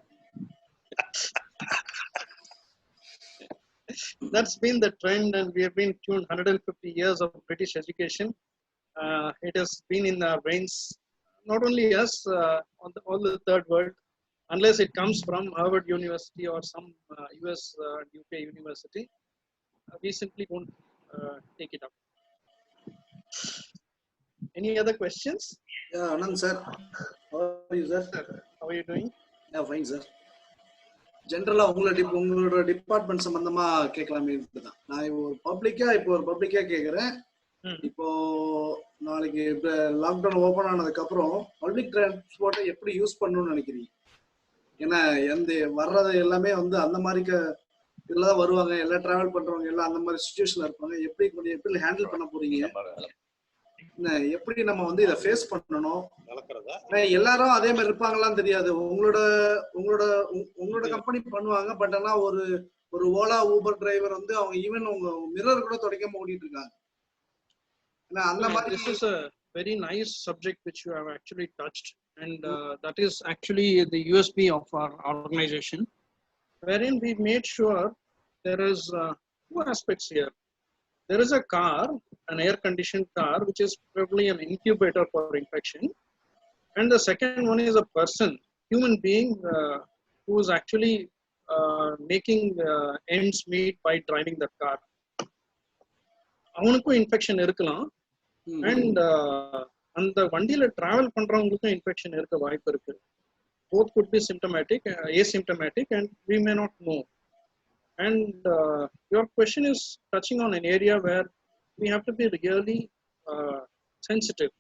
That's been the trend, and we have been tuned 150 years of British education. It has been in our veins, not only us, on all the third world, unless it comes from Harvard University or some US UK university. We simply don't take it up. Any other questions?
Yeah, Anand sir. How are you, sir?
How are you doing?
Yeah, fine, sir. ஜென்ரலா உங்களோட department சம்பந்தமா கேட்கலாமே தான். நான் ஒரு பப்ளிக்கா கேட்கறேன். இப்போ நாளைக்கு லாக்டவுன் ஓபன் ஆனதுக்கு அப்புறம் பப்ளிக் டிரான்ஸ்போர்ட்டை எப்படி யூஸ் பண்ணணும்னு நினைக்கிறீங்க? ஏன்னா வர்றது எல்லாமே அந்த மாதிரி இதுலதான் வருவாங்க, எல்லாம் டிராவல் பண்றவங்க எல்லாம் அந்த மாதிரி சுச்சுவேஷன்ல இருப்பாங்க. எப்படி ஹேண்டில் பண்ண போறீங்க? எப்படி நம்ம இதை ஃபேஸ் பண்ணணும்? எல்லாரும் அதே மாதிரி இருப்பாங்களான்னு தெரியாது. உங்களோட கம்பெனி பண்ணுவாங்க, பட் ஆனா ஒரு ஓலா ஊபர் டிரைவர் அவங்க ஈவன் உங்க மிரர் கூட துடைக்காம ஓடிட்டு இருக்காங்க. அந்த மாதிரி.
This is a very nice subject which you have actually touched, and that is actually the USP of our organization, wherein we made sure there is 2 aspects here. There is a car, an air-conditioned car, which is probably an incubator for infection. And the second one is a person, human being, who is actually making ends meet by driving the car. அவனுக்கும் infection இருக்கலாம், and அந்த வண்டியில travel பண்றவங்களுக்கும் infection இருக்க வாய்ப்பு இருக்கு. Both could be symptomatic, asymptomatic, and we may not know. And your question is touching on an area where we have to be really sensitive.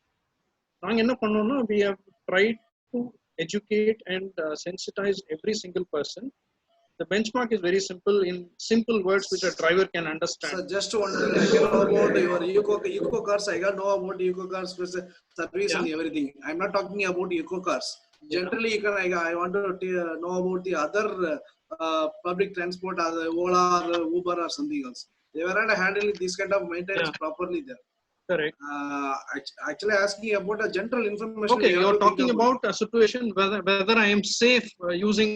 நாங்க என்ன பண்ணோம்னா, we have tried to educate and sensitize every single person. The benchmark is very simple, in simple words which a driver can understand.
So just one thing, I can know about your eco cars. I got know about eco cars service and everything. I'm not talking about eco cars. Generally, I want to know about the other public transport, either Ola or Uber or something else. They were not handling this kind of maintenance properly there.
Correct.
Actually asking about a general information.
Okay, you're talking about a situation whether I am safe using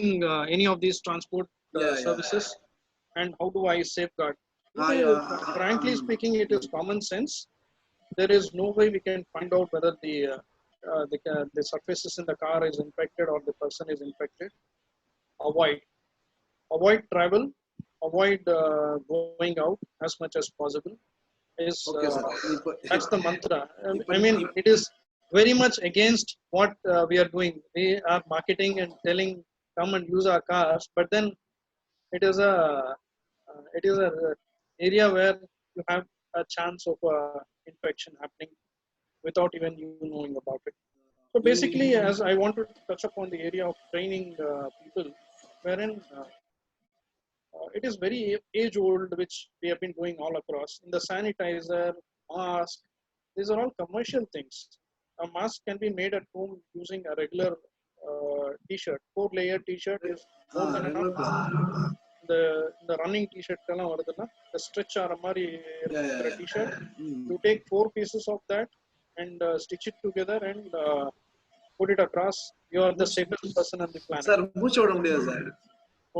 any of these transport services. and how do I safeguard? Frankly
Yeah.
speaking, it is common sense. There is no way we can find out whether the surfaces in the car is infected or the person is infected. Avoid travel, avoid going out as much as possible. Is
Okay, sir.
That's the mantra.
இப்போ
I mean, it is very much against what we are doing. We are marketing and telling come and use our cars, but then it is a area where you have a chance of infection happening without even you knowing about it. So basically, as I want to touch upon the area of training people, wherein it is very age old, which we have been doing all across. In the sanitizer, mask, these are all commercial things. A mask can be made at home using a regular t-shirt. 4-layer t-shirt is more than enough. The running t-shirt, the stretch t-shirt. You take 4 pieces of that and stitch it together and put it across. You are the safest person on the planet.
Sir மூச்சு விட முடியாது sir.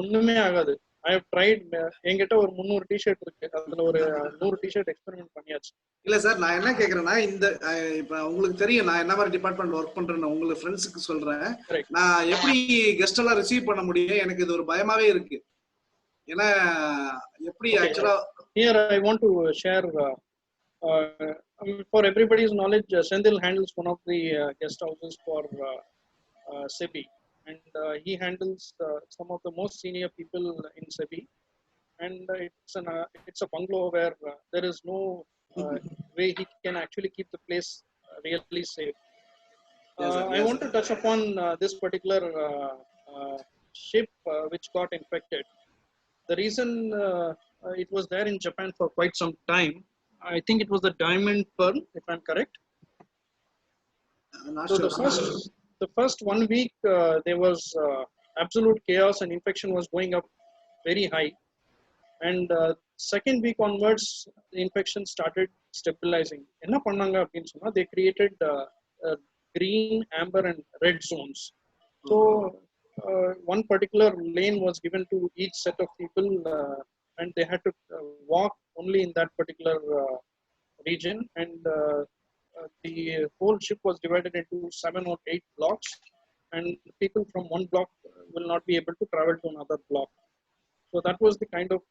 ஒண்ணுமே ஆகாது. I have tried. என்கிட்ட ஒரு 300 T shirt இருக்கு. அதுல ஒரு 100 டிஷர்ட் எக்ஸ்பெரிமெண்ட் பண்ணியாச்சு.
இல்ல சார், நான் என்ன கேக்குறேன்னா, இந்த இப்ப உங்களுக்கு தெரியும் நான் என்ன மாதிரி டிபார்ட்மெண்ட் ஒர்க் பண்றேன்னு. உங்களுக்கு ஃப்ரெண்ட்ஸுக்கு சொல்றேன், நான் எப்படி கெஸ்ட் எல்லாம் ரிசீவ் பண்ண முடியும், எனக்கு இது ஒரு பயமாவே இருக்கு. ஏன்னா எப்படி ஆக்சுவலா
here I want to share for everybody's knowledge, Sendil handles one of the guest houses for SEBI, and he handles some of the most senior people in SEBI, and it's a bungalow where there is no way he can actually keep the place really safe. I want to touch upon this particular ship which got infected. The reason it was there in Japan for quite some time, I think it was the Diamond Pearl, if I'm correct. So the first 1 week there was absolute chaos and infection was going up very high, and second week onwards the infection started stabilizing. Enna pannanga appdin sonna, they created green, amber and red zones. So one particular lane was given to each set of people, and they had to walk only in that particular region, and the whole ship was divided into 7 or 8 blocks, and people from one block will not be able to travel to another block. So that was the kind of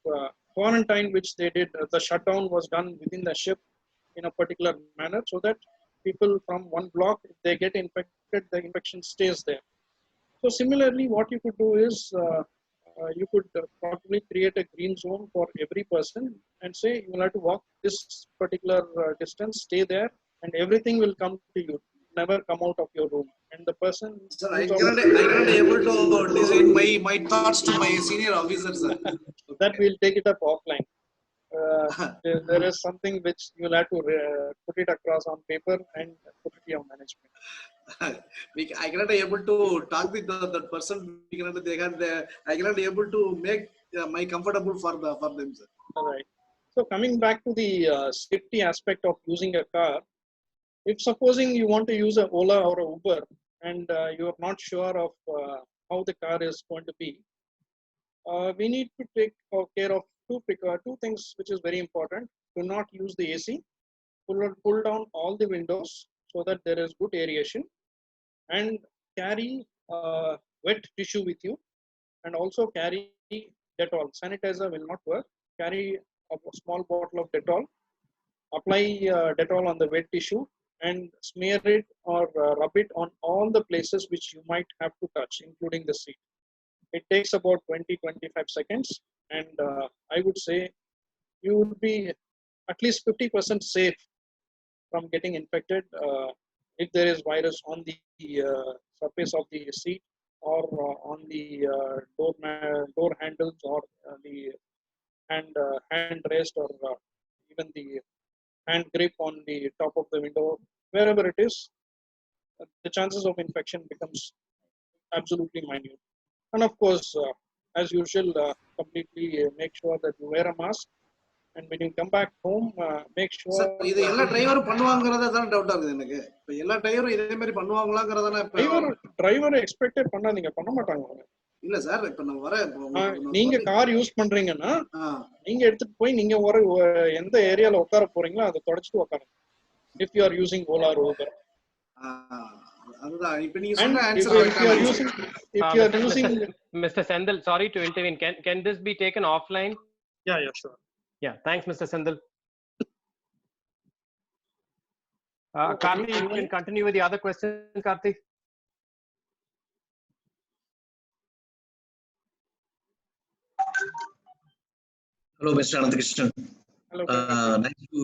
quarantine which they did. The shutdown was done within the ship in a particular manner, so that people from one block, if they get infected, the infection stays there. So similarly, what you could do is you could probably create a green zone for every person and say you will have to walk this particular distance, stay there, and everything will come to you. Never come out of your room. And the person.
Sir, I cannot able to design my thoughts to my senior officers, sir.
That we'll take it up offline. There is something which you will have to put it across on paper and put it to your management.
I cannot able to talk with that person. I cannot able to make my comfortable for them, sir.
All right. So coming back to the safety aspect of using a car, if supposing you want to use a Ola or a Uber and you are not sure of how the car is going to be, we need to take care of two things which is very important. Do not use the AC. Pull down all the windows so that there is good aeration, and carry wet tissue with you, and also carry Dettol. Sanitizer will not work. Carry a small bottle of Dettol. Apply Dettol on the wet tissue and smear it or rub it on all the places which you might have to touch, including the seat. It takes about 20-25 seconds, and I would say you would be at least 50% safe from getting infected if there is virus on the surface of the seat or on the door handles or the hand rest or even the hand grip on the top of the window. Wherever it is, the chances of infection becomes absolutely minute. And of course, as usual, completely make sure that you wear a mask. And when you come back home, make sure.
Sir, இது எல்லா டிரைவரும் பண்ணுவாங்கறதா தான் டவுட்டா இருக்குது எனக்கு. இப்ப எல்லா டிரைவரும் இதே மாதிரி பண்ணுவாங்களாங்கறதானே
டிரைவர் எக்ஸ்பெக்ட் பண்ணாதீங்க, பண்ண மாட்டாங்க.
இல்ல சார் இப்ப நான் வரேன் இப்ப உங்களுக்கு நான்
நீங்க
சொன்னேன்.
கார் யூஸ் பண்றீங்கன்னா
ஆ,
நீங்க எடுத்துட்டு போய் நீங்க எந்த ஏரியால உட்கார போறீங்களோ அதை தொடச்சிட்டு உட்காருங்க. If you are using Ola or Uber.
ஆ, அதுதான் இப்ப நீங்க
And
சொன்ன
if
ஆன்சர்
you
கரெக்டா
are
இருந்துச்சு.
using
Mr. Sendal, sorry to intervene. Can this be taken offline?
yeah, sure.
Yeah, thanks, Mr. Sendal.
So,
Karthi, you can continue with the other question, Karthi.
Hello, Mr. Ananthakrishnan.
Hello.
Nice to,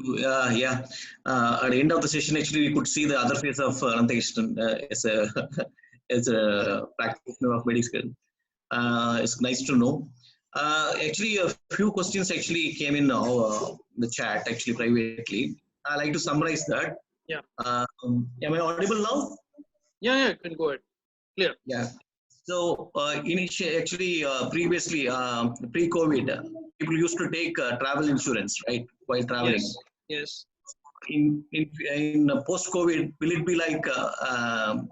at the end of the session, actually, we could see the other face of Ananthakrishnan as a as a practitioner of medicine. It's nice to know. Actually, a few questions actually came in the chat, actually privately. I like to summarize that.
Yeah.
Am I audible now?
Yeah, you can go ahead. Clear.
Yeah. So initially, actually, previously, pre-COVID, people used to take travel insurance, right, while traveling.
Yes.
In post-COVID, will it be like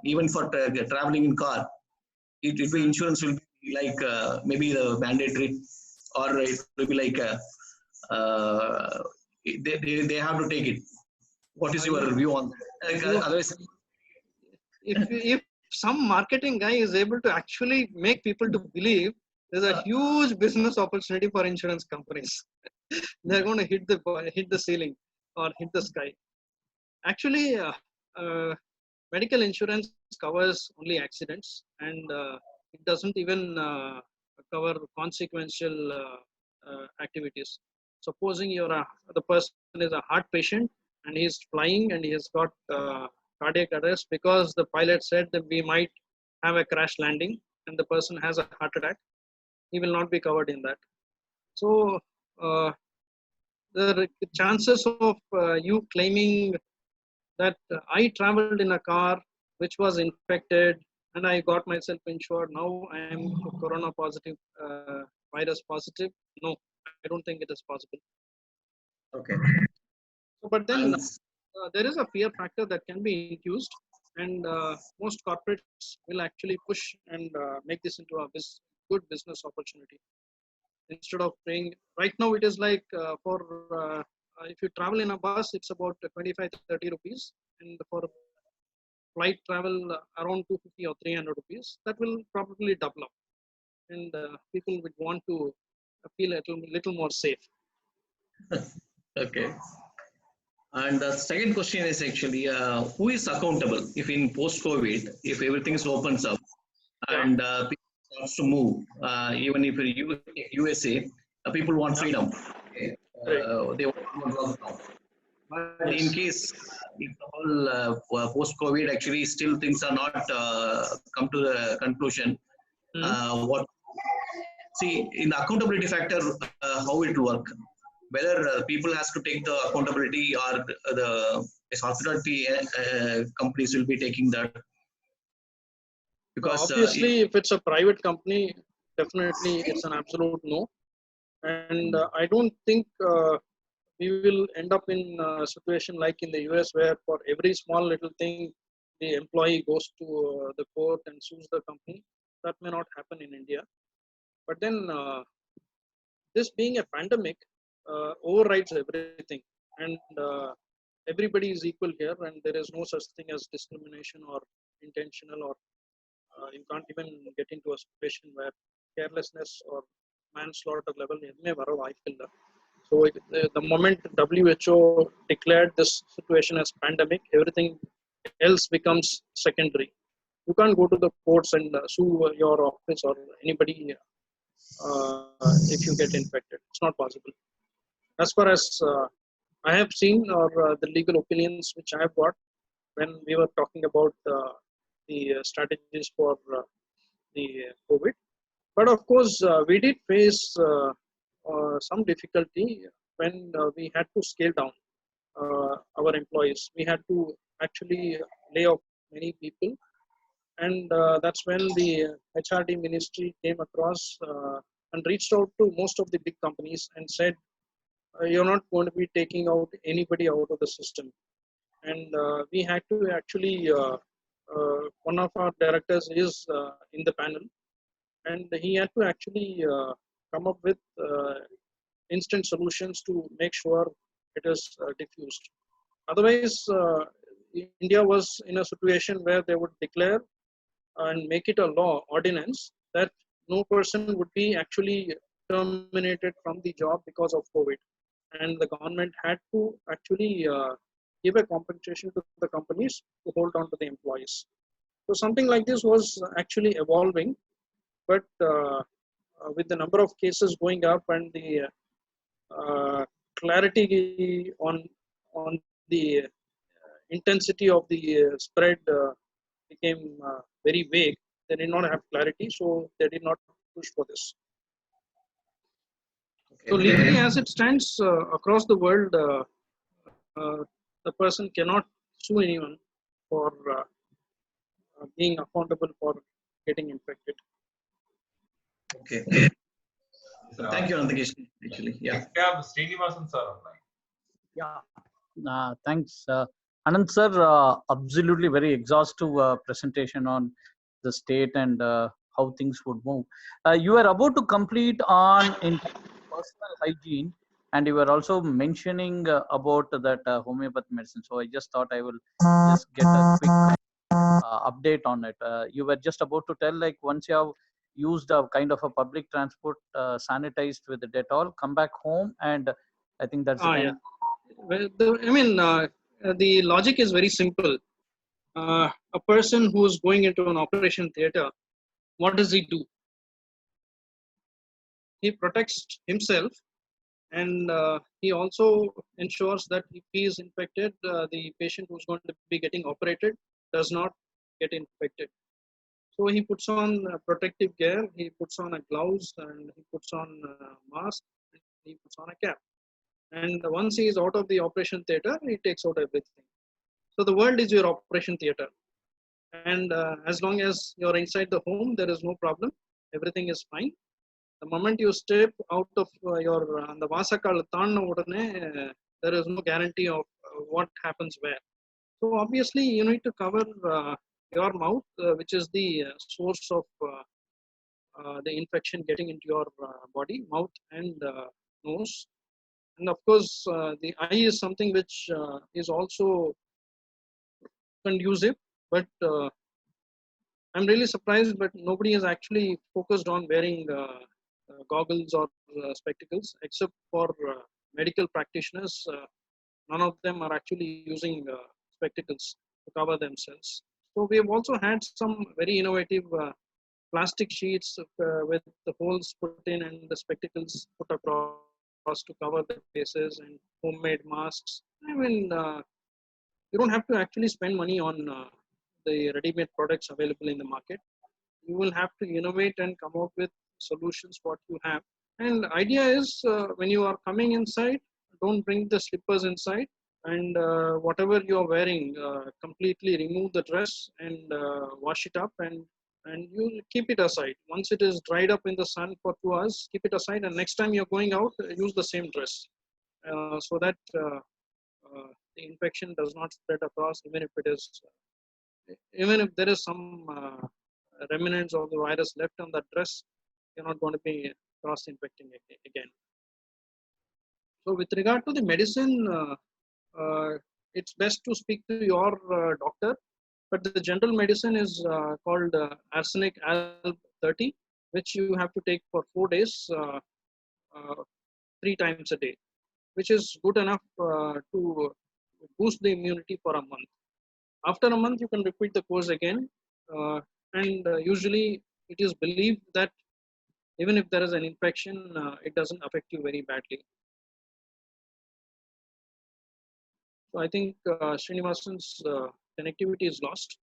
even for traveling in car, it will be insurance will be like maybe the mandatory, or it will be like they have to take it. What is your view on that? Like, otherwise,
If some marketing guy is able to actually make people to believe, there's a huge business opportunity for insurance companies. They're going to hit the ceiling or hit the sky. Actually, medical insurance covers only accidents, and it doesn't even cover consequential activities. Supposing the person is a heart patient and he's flying and he has got cardiac arrest because the pilot said that we might have a crash landing and the person has a heart attack, he will not be covered in that. So the chances of you claiming that I traveled in a car which was infected and I got myself insured, now I am corona positive, virus positive, no, I don't think it is possible.
okay.
So, but then there is a fear factor that can be induced, and most corporates will actually push and make this into a good business opportunity. Instead of paying, right now it is like for if you travel in a bus, it's about 25 to 30 rupees, and for flight travel around 250 or 300 rupees. That will probably double up, and people would want to feel a little more safe.
Okay. And the second question is actually, who is accountable if in post-COVID, if everything opens up and people start to move, even if in USA, people want freedom. Okay? They want lockdown. But in case if the whole post-COVID actually still things are not come to the conclusion, what see in the accountability factor, how it will work? Whether people has to take the accountability or the hospitality companies will be taking that, because
Obviously if it's a private company, definitely it's an absolute no, and I don't think we will end up in a situation like in the US where for every small little thing the employee goes to the court and sues the company. That may not happen in India, but then this being a pandemic overrides everything, and everybody is equal here, and there is no such thing as discrimination or intentional, or you can't even get into a situation where carelessness or manslaughter level may vara vaayipilla. So the moment WHO declared this situation as pandemic, everything else becomes secondary. You can't go to the courts and sue your office or anybody if you get infected. It's not possible. As far as I have seen, or the legal opinions which I have got when we were talking about the strategies for the COVID. But of course, we did face some difficulty when we had to scale down our employees. We had to actually lay off many people, and that's when the HRD ministry came across and reached out to most of the big companies and said, you're not going to be taking out anybody out of the system. And we had to actually, one of our directors is in the panel, and he had to actually come up with instant solutions to make sure it is diffused. Otherwise, India was in a situation where they would declare and make it a law ordinance that no person would be actually terminated from the job because of COVID, and the government had to actually give a compensation to the companies to hold on to the employees. So something like this was actually evolving, but with the number of cases going up and the clarity on the intensity of the spread became very vague. They did not have clarity, so they did not push for this. So legally, as it stands across the world, the person cannot sue anyone for being accountable for getting infected.
Okay.
Sir,
Thank you, Ananthakrishnan. Actually, yeah.
next we have Srinivasan sir online.
Yeah, thanks. Anand sir, absolutely very exhaustive presentation on the state and how things would move. You were about to complete on in personal hygiene, and you were also mentioning about that homeopathy medicine. So I just thought I will just get a quick update on it. You were just about to tell, like, once you have used a kind of a public transport sanitized with the Dettol, come back home, and I think that's the time.
Yeah. Well, the logic is very simple. A person who is going into an operation theater, what does he do? He protects himself, and he also ensures that if he is infected, the patient who's going to be getting operated does not get infected. So he puts on protective gear, he puts on a gloves, and he puts on a mask, and he puts on a cap. And once he is out of the operation theater, he takes out everything. So the world is your operation theater. And as long as you're inside the home, there is no problem. Everything is fine. The moment you step out of your the Vasakal Tanna Udane, there is no guarantee of what happens where. So obviously, you need to cover your mouth, which is the source of the infection getting into your body, mouth and nose. And of course, the eye is something which is also conducive, but I'm really surprised, but nobody has actually focused on wearing goggles or spectacles, except for medical practitioners. None of them are actually using spectacles to cover themselves. So we have also had some very innovative plastic sheets with the holes put in and the spectacles put across to cover the faces, and homemade masks. I mean, you don't have to actually spend money on the ready-made products available in the market. You will have to innovate and come up with solutions what you have. And the idea is when you are coming inside, don't bring the slippers inside, and whatever you are wearing, completely remove the dress and wash it up, and you keep it aside. Once it is dried up in the sun for 2 hours, keep it aside, and next time you're going out, use the same dress so that the infection does not spread across, even if there is some remnants of the virus left on that dress, you're not going to be cross-infecting again. So with regard to the medicine, it's best to speak to your doctor, but the general medicine is called arsenic alb 30, which you have to take for 4 days, 3 times a day, which is good enough to boost the immunity for a month. After a month, you can repeat the course again, and usually it is believed that even if there is an infection, it doesn't affect you very badly. So I think Srinivasan's connectivity is lost.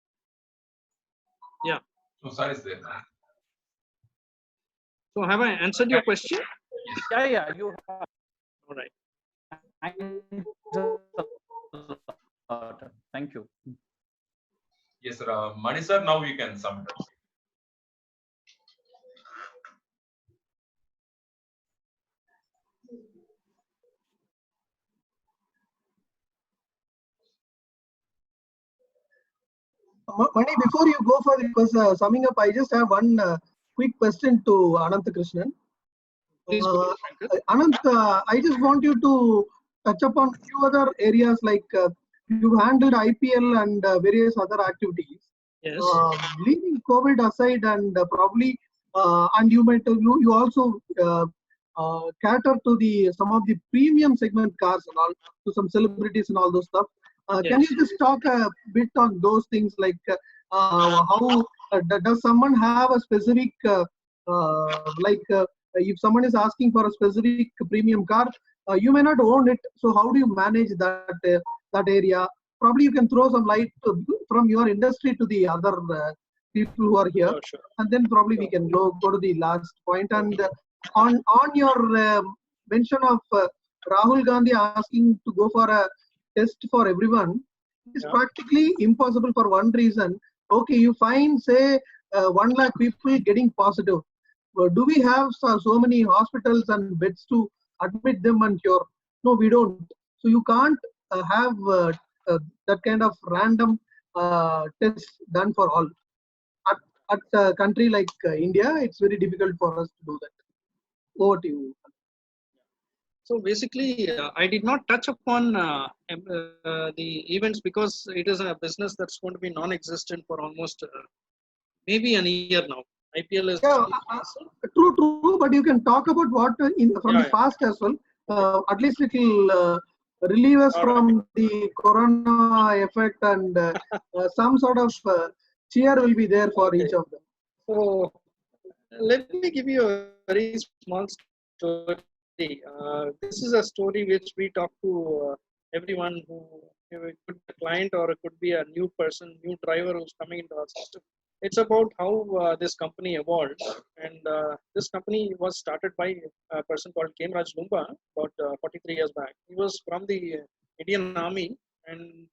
Yeah.
So sir is there now.
So have I answered your question?
Yeah, you have.
All right.
Thank you.
Yes, sir. Mani sir, now you can submit.
Mani, before you go for the summing up, I just have one quick question to Ananthakrishnan.
Please go ahead, Shankar.
Anant, I just want you to touch upon few other areas like you handled IPL and various other activities.
Yes.
Leaving COVID aside and probably, and you also cater to some of the premium segment cars and all, to some celebrities and all those stuff. Can
Yes.
you just talk a bit on those things, like how does someone have a specific if someone is asking for a specific premium car, you may not own it, so how do you manage that area? Probably you can throw some light from your industry to the other people who are here,
Sure.
and then probably we can go to the last point. And on your mention of Rahul Gandhi asking to go for a test for everyone, it's practically impossible for one reason. Okay, you find, say, 1 lakh people getting positive. Do we have so many hospitals and beds to admit them and cure? No, we don't. So you can't have that kind of random tests done for all. At a country like India, it's very difficult for us to do that. Over to you.
So basically, I did not touch upon the events because it is a business that's going to be non-existent for almost maybe a year now. IPL is
true, but you can talk about what from the past as well. At least it will relieve us from the corona effect, and some sort of cheer will be there for each of them.
So let me give you a very small story. This is a story which we talk to everyone who it could be a client or it could be a new person, new driver who's coming into our system. It's about how this company evolved, and this company was started by a person called Kemraj Lumba about 43 years back. He was from the Indian Army, and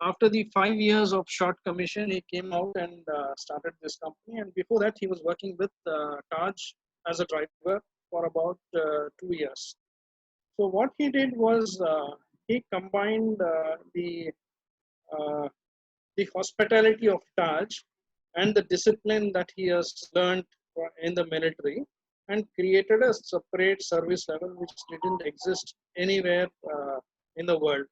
after the 5 years of short commission, he came out and started this company. And before that, he was working with Taj as a driver for about 2 years. So what he did was he combined the hospitality of Taj and the discipline that he has learned in the military, and created a separate service level which didn't exist anywhere in the world.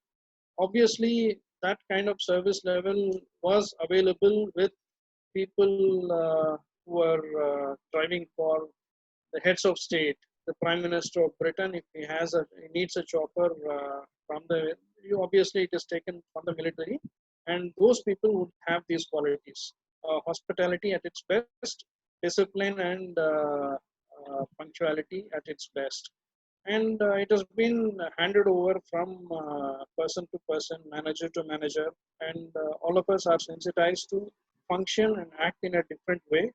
Obviously, that kind of service level was available with people who are driving for the heads of state, the Prime Minister of Britain. If he needs a chopper obviously it is taken from the military, and those people would have these qualities: hospitality at its best, discipline and punctuality at its best. And it has been handed over from person to person, manager to manager, and all of us are sensitized to function and act in a different way,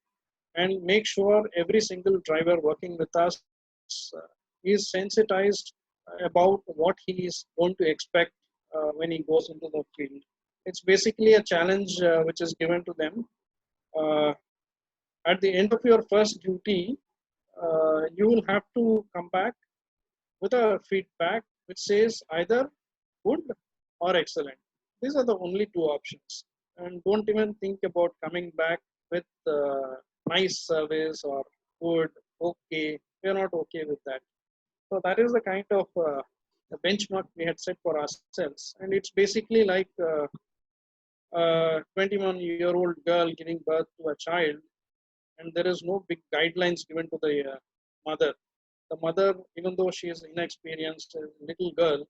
and make sure every single driver working with us is sensitized about what he is going to expect when he goes into the field. It's basically a challenge which is given to them. At the end of your first duty, you will have to come back with a feedback which says either good or excellent. These are the only two options. And don't even think about coming back with nice service or good, okay. We're not okay with that. So that is the kind of the benchmark we had set for ourselves. And it's basically like a 21-year-old girl giving birth to a child, and there is no big guidelines given to the mother. The mother, even though she is inexperienced, a little girl,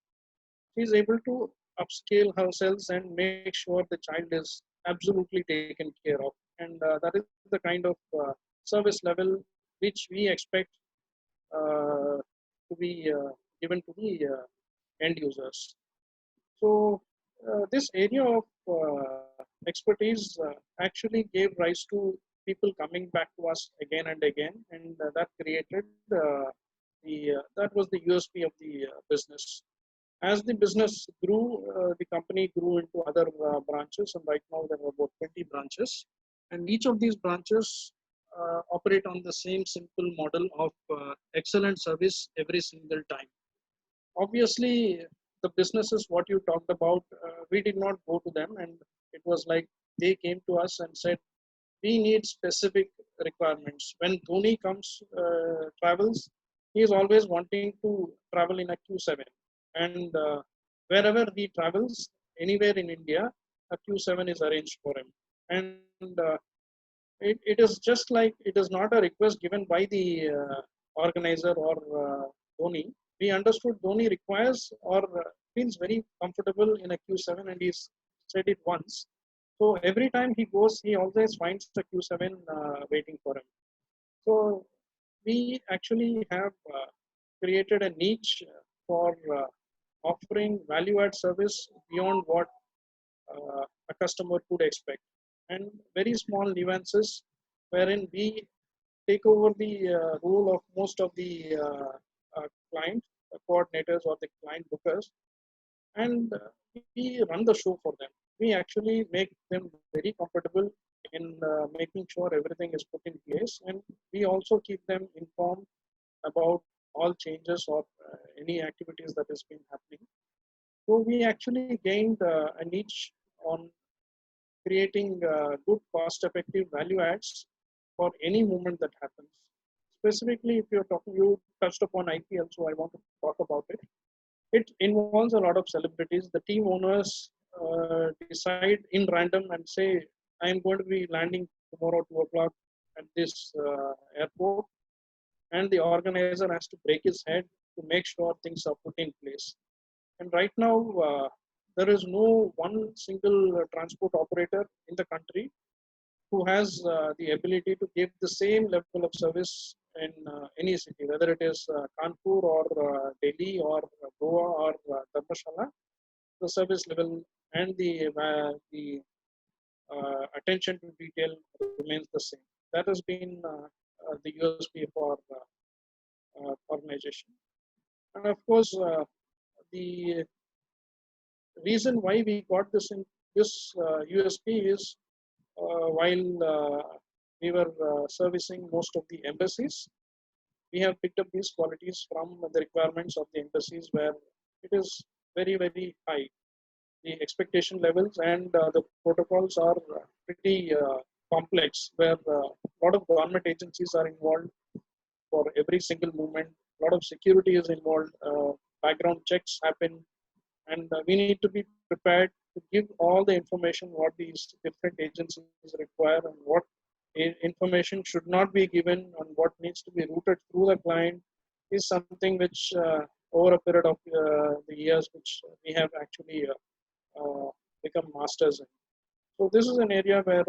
she is able to upscale herself and make sure the child is absolutely taken care of. And that is the kind of service level which we expect to be given to the end users. So this area of expertise actually gave rise to people coming back to us again and again, and that created that was the USP of the business. As the business grew, the company grew into other branches, and right now there are about 20 branches, and each of these branches operate on the same simple model of excellent service every single time. Obviously, the businesses what you talked about, we did not go to them, and it was like they came to us and said, we need specific requirements. When Dhoni travels, he is always wanting to travel in a Q7. And wherever he travels, anywhere in India, a Q7 is arranged for him. And it is just like it is not a request given by the organizer or Dhoni. We understood Dhoni requires or feels very comfortable in a Q7, and he's said it once. So every time he goes, he always finds the Q7 waiting for him. So we actually have created a niche for offering value-add service beyond what a customer could expect, and very small nuances wherein we take over the role of most of the client coordinators or the client bookers, and we run the show for them. We actually make them very comfortable in making sure everything is put in place, and we also keep them informed about all changes or any activities that has been happening. So we actually gained a niche on creating good cost-effective value adds for any movement that happens. Specifically, if you're talking, you touched upon IPL, so I want to talk about it. It involves a lot of celebrities. The team owners decide in random and say, I am going to be landing tomorrow 2 o'clock at this airport. And the organizer has to break his head to make sure things are put in place. And right now, there is no one single transport operator in the country who has the ability to give the same level of service in any city, whether it is Kanpur or Delhi or Goa or Dharmshala. The service level and the attention to detail remains the same. That has been the USP for organization. And of course, the reason why we got this USP is while we were servicing most of the embassies, we have picked up these qualities from the requirements of the embassies, where it is very, very high. The expectation levels and the protocols are pretty complex, where a lot of government agencies are involved for every single movement. A lot of security is involved. Background checks happen, and we need to be prepared to give all the information what these different agencies require, and what information should not be given, and what needs to be routed through the client is something which over a period of the years, which we have actually become masters in. So this is an area where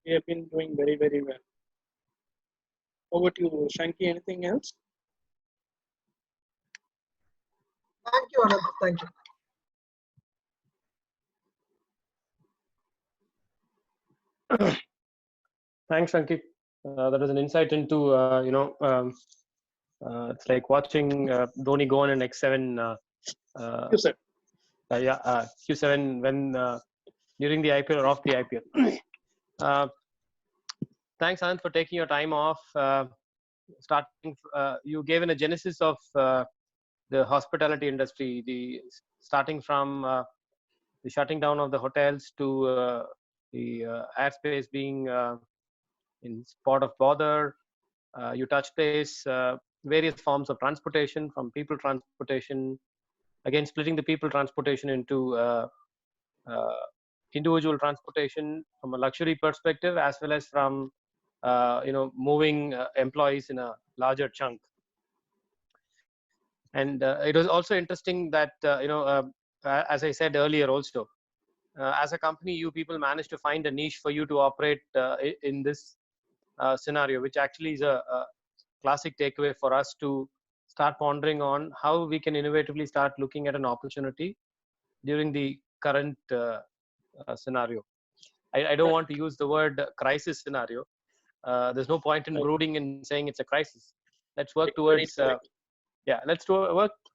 we have been doing very, very well. Over to you, Shanky. Anything else?
Thank you, Anand. Thank you.
Thanks, Ankit. That was an insight into it's like watching Dhoni go on an X7.
Q7.
Q7 when during the IPL or off the IPL. Thanks, Anand, for taking your time off. You gave in a genesis of the hospitality industry, starting from the shutting down of the hotels to the airspace being in spot of bother. You touched base various forms of transportation, from people transportation, again splitting the people transportation into individual transportation from a luxury perspective, as well as from moving employees in a larger chunk. And it was also interesting that as I said earlier also, as a company, you people managed to find a niche for you to operate in this scenario, which actually is a classic takeaway for us to start pondering on how we can innovatively start looking at an opportunity during the current scenario. I don't want to use the word crisis scenario. There's no point in brooding and saying it's a crisis. Let's work towards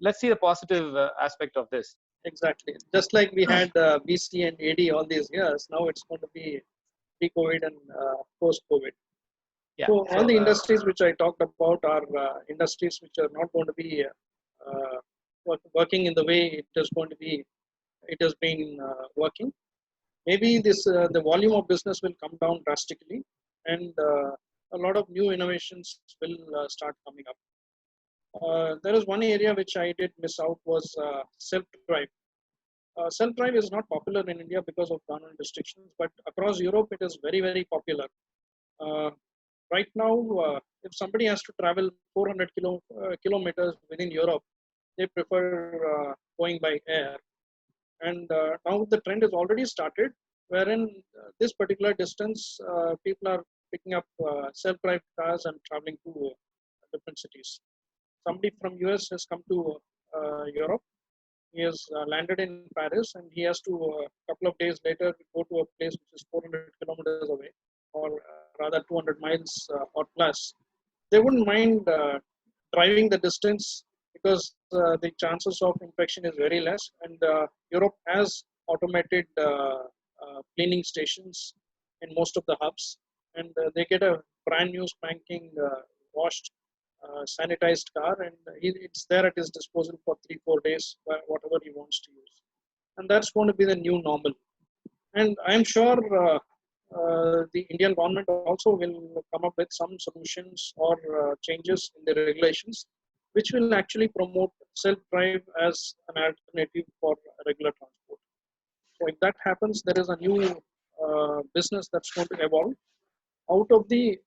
let's see the positive aspect of this.
Exactly. Just like we had BC and AD all these years, now it's going to be pre-COVID and post-COVID.
Yeah.
So all the industries which I talked about are industries which are not going to be working in the way it is going to be. It has been working. Maybe the volume of business will come down drastically, and a lot of new innovations will start coming up. There is one area which I did miss out was self-drive. Self-drive is not popular in India because of government restrictions, but across Europe it is very, very popular. Uh, right now, if somebody has to travel 400 kilometers within Europe, they prefer going by air. And now the trend has already started, wherein this particular distance, people are picking up self-drive cars and traveling to different cities. Somebody from US has come to Europe. He has landed in Paris, and he has to couple of days later go to a place which is 400 kilometers away, or rather 200 miles or plus. They wouldn't mind driving the distance because the chances of infection is very less, and Europe has automated cleaning stations in most of the hubs, and they get a brand new spanking washed sanitized car, and it's there at his disposal for 3-4 days, whatever he wants to use. And that's going to be the new normal. And I'm sure the Indian government also will come up with some solutions or changes in the regulations, which will actually promote self-drive as an alternative for regular transport. So if that happens, there is a new business that's going to evolve out of the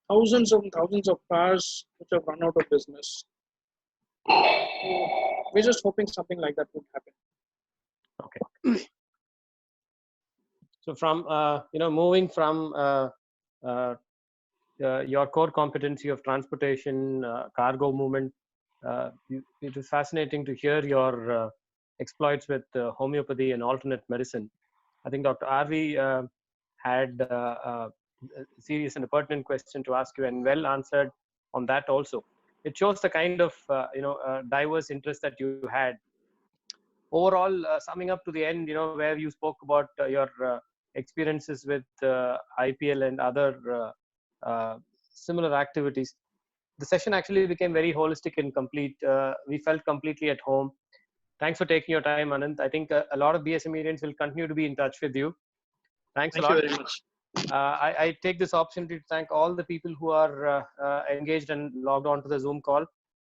thousands and thousands of cars which have run out of business. So we're just hoping something like that would happen.
Okay. So from moving from your core competency of transportation, cargo movement, it is fascinating to hear your exploits with homeopathy and alternate medicine. I think Dr. RV had a serious and a pertinent question to ask you, and well answered on that also. It shows the kind of diverse interest that you had. Overall, summing up to the end, where you spoke about your experiences with IPL and other similar activities, the session actually became very holistic and complete. We felt completely at home. Thanks for taking your time, Anant. I think a lot of BSM Indians will continue to be in touch with you. Thanks a lot.
Thank you very much.
I take this opportunity to thank all the people who are engaged and logged on to the Zoom call.